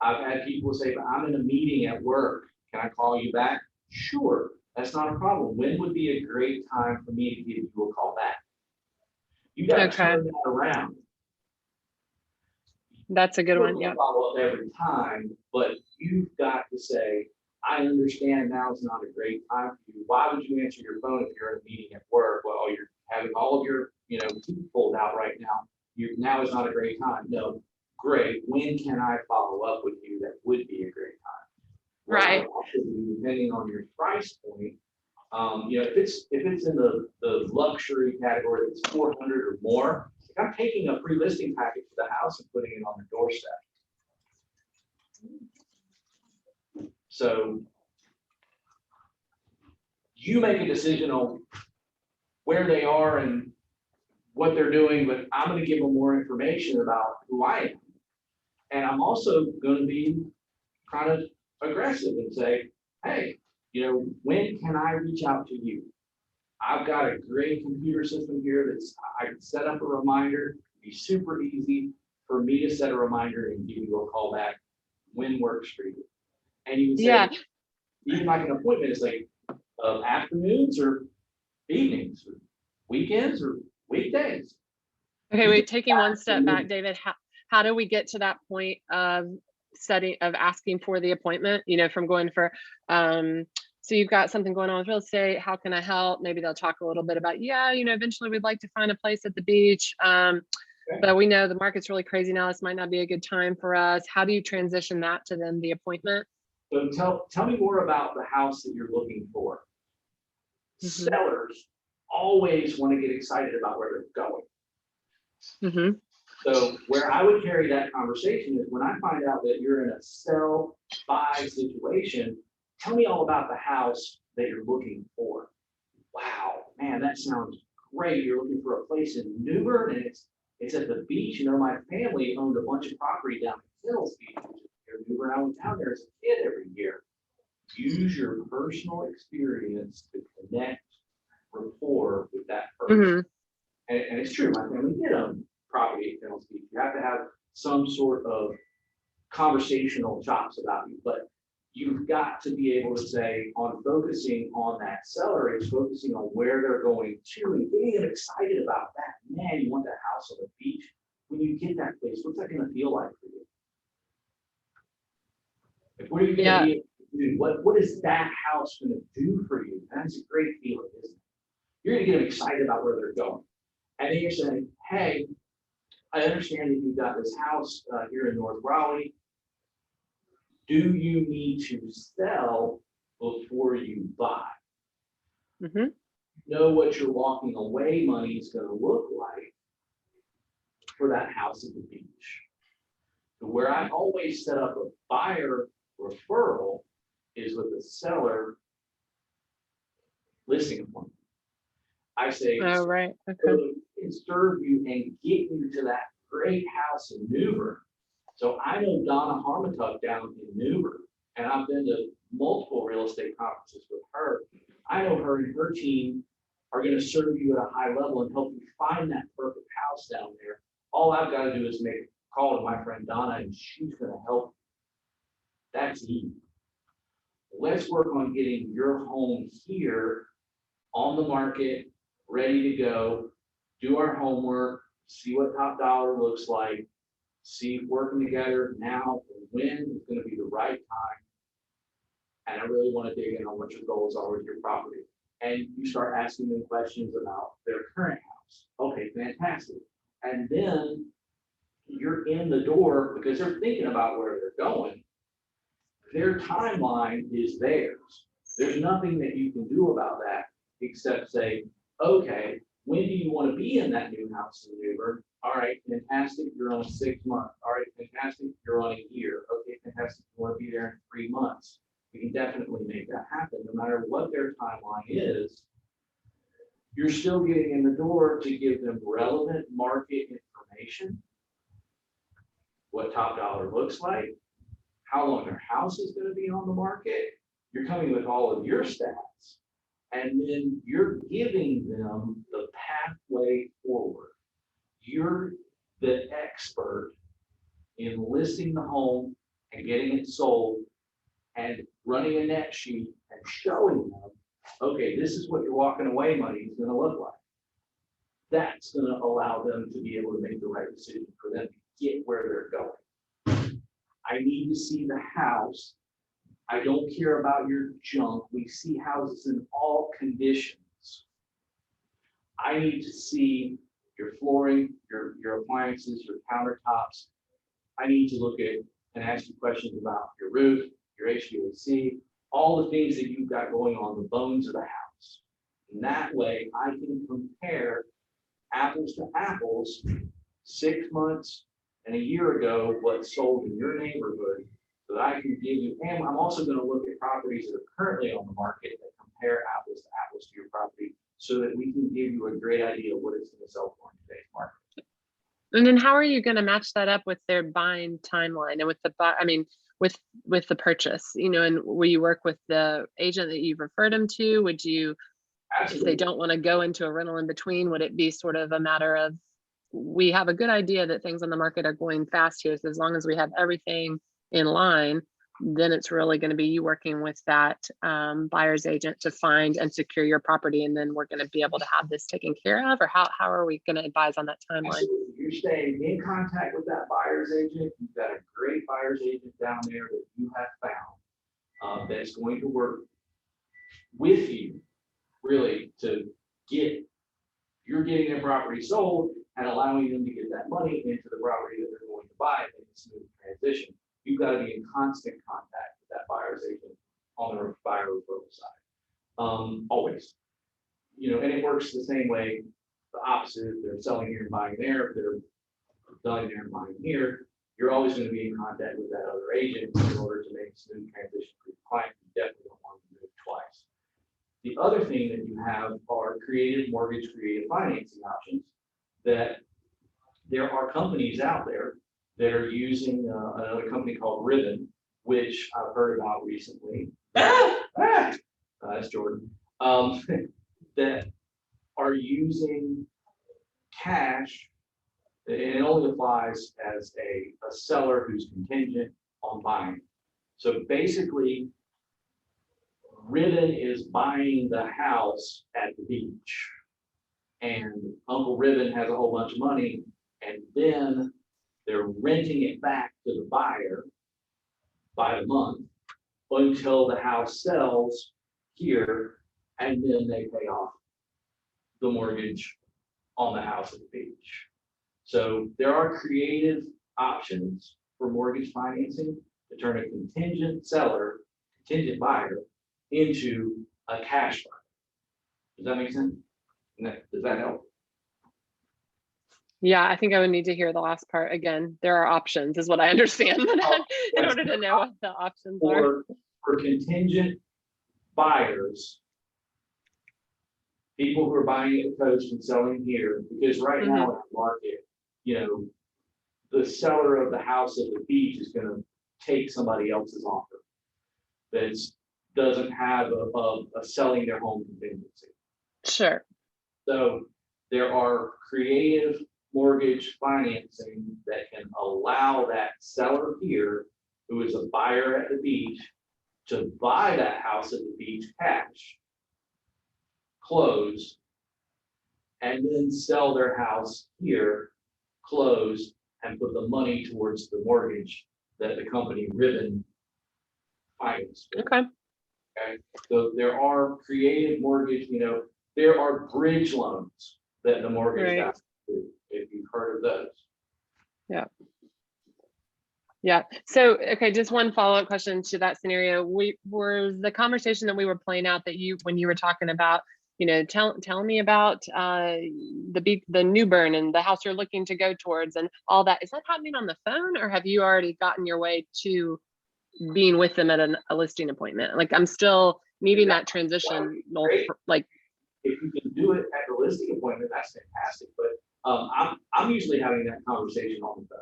I've had people say, but I'm in a meeting at work. Can I call you back? Sure, that's not a problem. When would be a great time for me to give you a call back? You got to Okay. turn that around. That's a good one. Yeah. Follow up every time, but you've got to say, I understand now is not a great time for you. Why would you answer your phone if you're in a meeting at work? Well, you're having all of your, teeth pulled out right now. Now is not a great time. No, great. When can I follow up with you? That would be a great time. Right. Also, depending on your price point, if it's in the luxury category, it's 400 or more. I'm taking a free listing package for the house and putting it on the doorstep. So you make a decision on where they are and what they're doing, but I'm going to give them more information about who I am. And I'm also going to be kind of aggressive and say, hey, when can I reach out to you? I've got a great computer system here I can set up a reminder. It'd be super easy for me to set a reminder and give you a call back when works for you. And you can say, Yeah. even like an appointment is like afternoons or evenings, or weekends or weekdays. Okay, we're taking one step back, David. How do we get to that point of asking for the appointment? From going for, so you've got something going on with real estate. How can I help? Maybe they'll talk a little bit about, eventually we'd like to find a place at the beach. But we know the market's really crazy now. This might not be a good time for us. How do you transition that to then the appointment? So tell me more about the house that you're looking for. Mm-hmm. Sellers always want to get excited about where they're going. Mm-hmm. So where I would carry that conversation is when I find out that you're in a sell buy situation, tell me all about the house that you're looking for. Wow, man, that sounds great. You're looking for a place in Newbern and it's at the beach. My family owned a bunch of property down in Hills Beach, which is near Newbern. I went down there as a kid every year. Use your personal experience to connect rapport with that person. Mm-hmm. And it's true, my family did own property at Hills Beach. You have to have some sort of conversational chops about you, but you've got to be able to say, on focusing on that seller, it's focusing on where they're going to and getting them excited about that. Man, you want that house on the beach. When you get that place, what's that going to feel like for you? Like, what are you going to be able to do? What is that house going to do for you? That's a great feeling, isn't it? You're going to get them excited about where they're going. And then you're saying, hey, I understand that you've got this house here in North Raleigh. Do you need to sell before you buy? Mm-hmm. Know what your walking away money is going to look like for that house at the beach. So where I always set up a buyer referral is with the seller listing appointment. I say, Oh, right. so Okay. and serve you and get you to that great house in Newbern. So I know Donna Harmatuck down in Newbern, and I've been to multiple real estate conferences with her. I know her and her team are going to serve you at a high level and help you find that perfect house down there. All I've got to do is make a call to my friend Donna, and she's going to help. That's easy. Let's work on getting your home here on the market, ready to go, do our homework, see what top dollar looks like, see working together now and when is going to be the right time. And I really want to dig in on what your goals are with your property. And you start asking them questions about their current house. Okay, fantastic. And then you're in the door because they're thinking about where they're going. Their timeline is theirs. There's nothing that you can do about that except say, okay, when do you want to be in that new house in Newbern? All right, fantastic, you're on a 6 month. All right, fantastic, you're on a year. Okay, fantastic, you want to be there in 3 months. We can definitely make that happen no matter what their timeline is. you're still getting in the door to give them relevant market information, what top dollar looks like, how long their house is going to be on the market. You're coming with all of your stats, and then you're giving them the pathway forward. You're the expert in listing the home and getting it sold and running a net sheet and showing them, okay, this is what your walking away money is going to look like. That's going to allow them to be able to make the right decision for them to get where they're going. I need to see the house. I don't care about your junk. We see houses in all conditions. I need to see your flooring, your appliances, your countertops. I need to look at and ask you questions about your roof, your HVAC, all the things that you've got going on, the bones of the house. And that way I can compare apples to apples, 6 months and a year ago, what sold in your neighborhood, so that I can give you, and I'm also going to look at properties that are currently on the market that compare apples to your property, so that we can give you a great idea of what it's going to sell for in today's market. And then how are you going to match that up with their buying timeline and with the with the purchase, and will you work with the agent that you've referred them to? Would you, Absolutely. if they don't want to go into a rental in between, would it be sort of a matter of, we have a good idea that things on the market are going fast here, so as long as we have everything in line, then it's really going to be you working with that buyer's agent to find and secure your property, and then we're going to be able to have this taken care of? Or how are we going to advise on that timeline? Absolutely. You're staying in contact with that buyer's agent. You've got a great buyer's agent down there that you have found that's going to work with you, really, to you're getting their property sold and allowing them to get that money into the property that they're going to buy in a smooth transition. You've got to be in constant contact with that buyer's agent on the buyer referral side. Always. And it works the same way, the opposite. If they're selling here and buying there, if they're selling there and buying here, you're always going to be in contact with that other agent in order to make a smooth transition for your client. You definitely don't want to do it twice. The other thing that you have are creative mortgage, creative financing options, that there are companies out there that are using another company called Ribbon, which I've heard about recently. That's Jordan. That are using cash, and it only applies as a seller who's contingent on buying. So basically, Ribbon is buying the house at the beach, and Uncle Ribbon has a whole bunch of money, and then they're renting it back to the buyer by the month until the house sells here, and then they pay off the mortgage on the house at the beach. So there are creative options for mortgage financing to turn a contingent buyer into a cash buyer. Does that make sense? Does that help? Yeah, I think I would need to hear the last part again. There are options, is what I understand, in order to know what the options are. For contingent buyers, people who are buying at the coast and selling here, because right now in the market, the seller of the house at the beach is going to take somebody else's offer that doesn't have a selling their home contingency. Sure. So there are creative mortgage financing that can allow that seller here, who is a buyer at the beach, to buy that house at the beach cash, close, and then sell their house here, close, and put the money towards the mortgage that the company Ribbon financed. Okay. So there are creative mortgage, there are bridge loans that the mortgage has to do, if you've heard of those. Yeah. Yeah. So, okay, just one follow-up question to that scenario. Was the conversation that we were playing out that when you were talking about, tell me about the Newbern and the house you're looking to go towards and all that. Is that happening on the phone, or have you already gotten your way to being with them at a listing appointment? Like, I'm still needing that transition. Like, if you can do it at the listing appointment, that's fantastic, but I'm usually having that conversation on the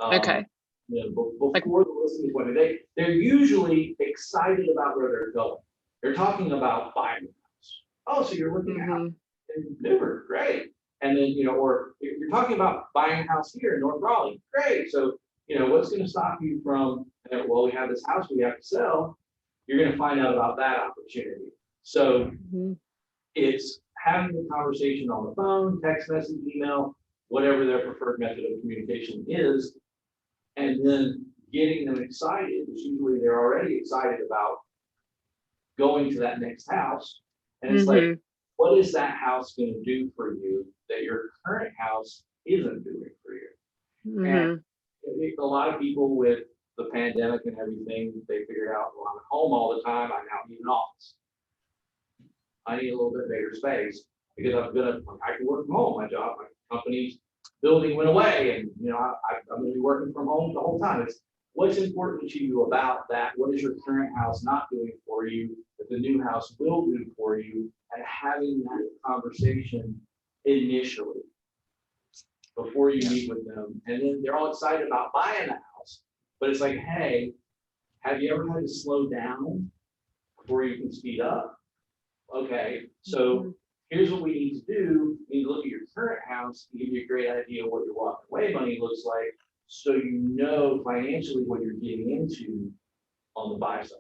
phone. Okay. You know, before the listing appointment, they're usually excited about where they're going. They're talking about buying a house. Oh, so you're looking at a house in Newburgh, great. And then, you know, or you're talking about buying a house here in North Raleigh, great. So, you know, what's going to stop you from, well, we have this house we have to sell. You're going to find out about that opportunity. So it's having the conversation on the phone, text message, email, whatever their preferred method of communication is, and then getting them excited. Because usually they're already excited about going to that next house. And it's like, what is that house going to do for you that your current house isn't doing for you? And I think a lot of people with the pandemic and everything, they figured out, well, I'm at home all the time, I now need an office. I need a little bit bigger space because I can work from home. My job, my company's building went away, and you know, I'm going to be working from home the whole time. It's what's important to you about that. What is your current house not doing for you that the new house will do for you, and having that conversation initially before you meet with them, and then they're all excited about buying the house. But it's like, hey, have you ever had to slow down before you can speed up? Okay, so here's what we need to do. We need to look at your current house and give you a great idea of what your walking away money looks like, so you know financially what you're getting into on the buy side.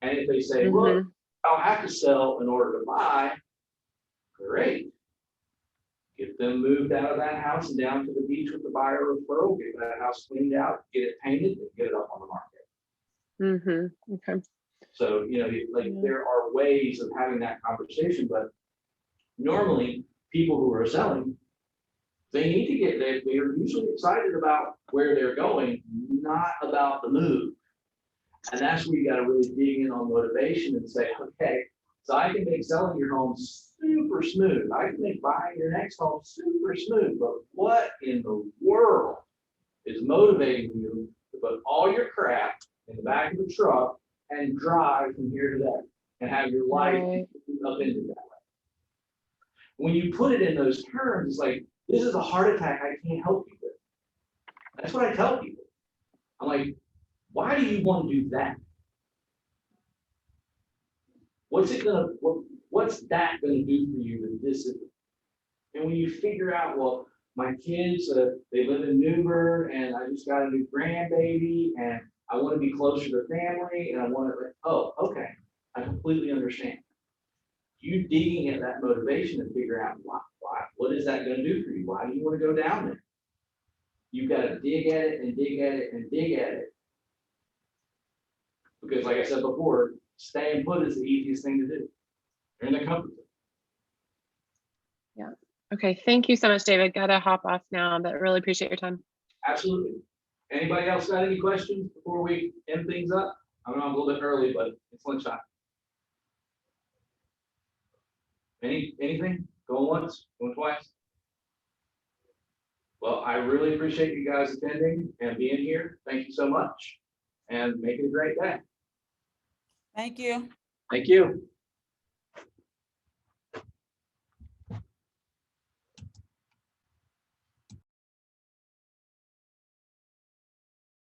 And if they say, look, I'll have to sell in order to buy, great. Get them moved out of that house and down to the beach with the buyer referral, get that house cleaned out, get it painted, and get it up on the market. Okay. So, you know, like there are ways of having that conversation, but normally people who are selling, they need to get there. They're usually excited about where they're going, not about the move. And that's where you got to really dig in on motivation and say, okay, so I can make selling your home super smooth. I can make buying your next home super smooth. But what in the world is motivating you to put all your crap in the back of the truck and drive from here to there and have your life up into that way? When you put it in those terms, it's like, this is a heart attack I can't help you with. That's what I tell people. I'm like, why do you want to do that? What's that gonna do for you that this isn't? And when you figure out, well, my kids, they live in Newburgh, and I just got a new grandbaby, and I want to be closer to family, and I want to, oh, okay, I completely understand. You digging at that motivation and figure out why, what is that going to do for you? Why do you want to go down there? You've got to dig at it and dig at it and dig at it. Because like I said before, staying put is the easiest thing to do. You're in the comfort zone. Yeah. Okay. Thank you so much, David. Gotta hop off now, but really appreciate your time. Absolutely. Anybody else got any questions before we end things up? I know I'm a little bit early, but it's lunchtime. Anything? Going once, going twice? Well, I really appreciate you guys attending and being here. Thank you so much, and make it a great day. Thank you. Thank you.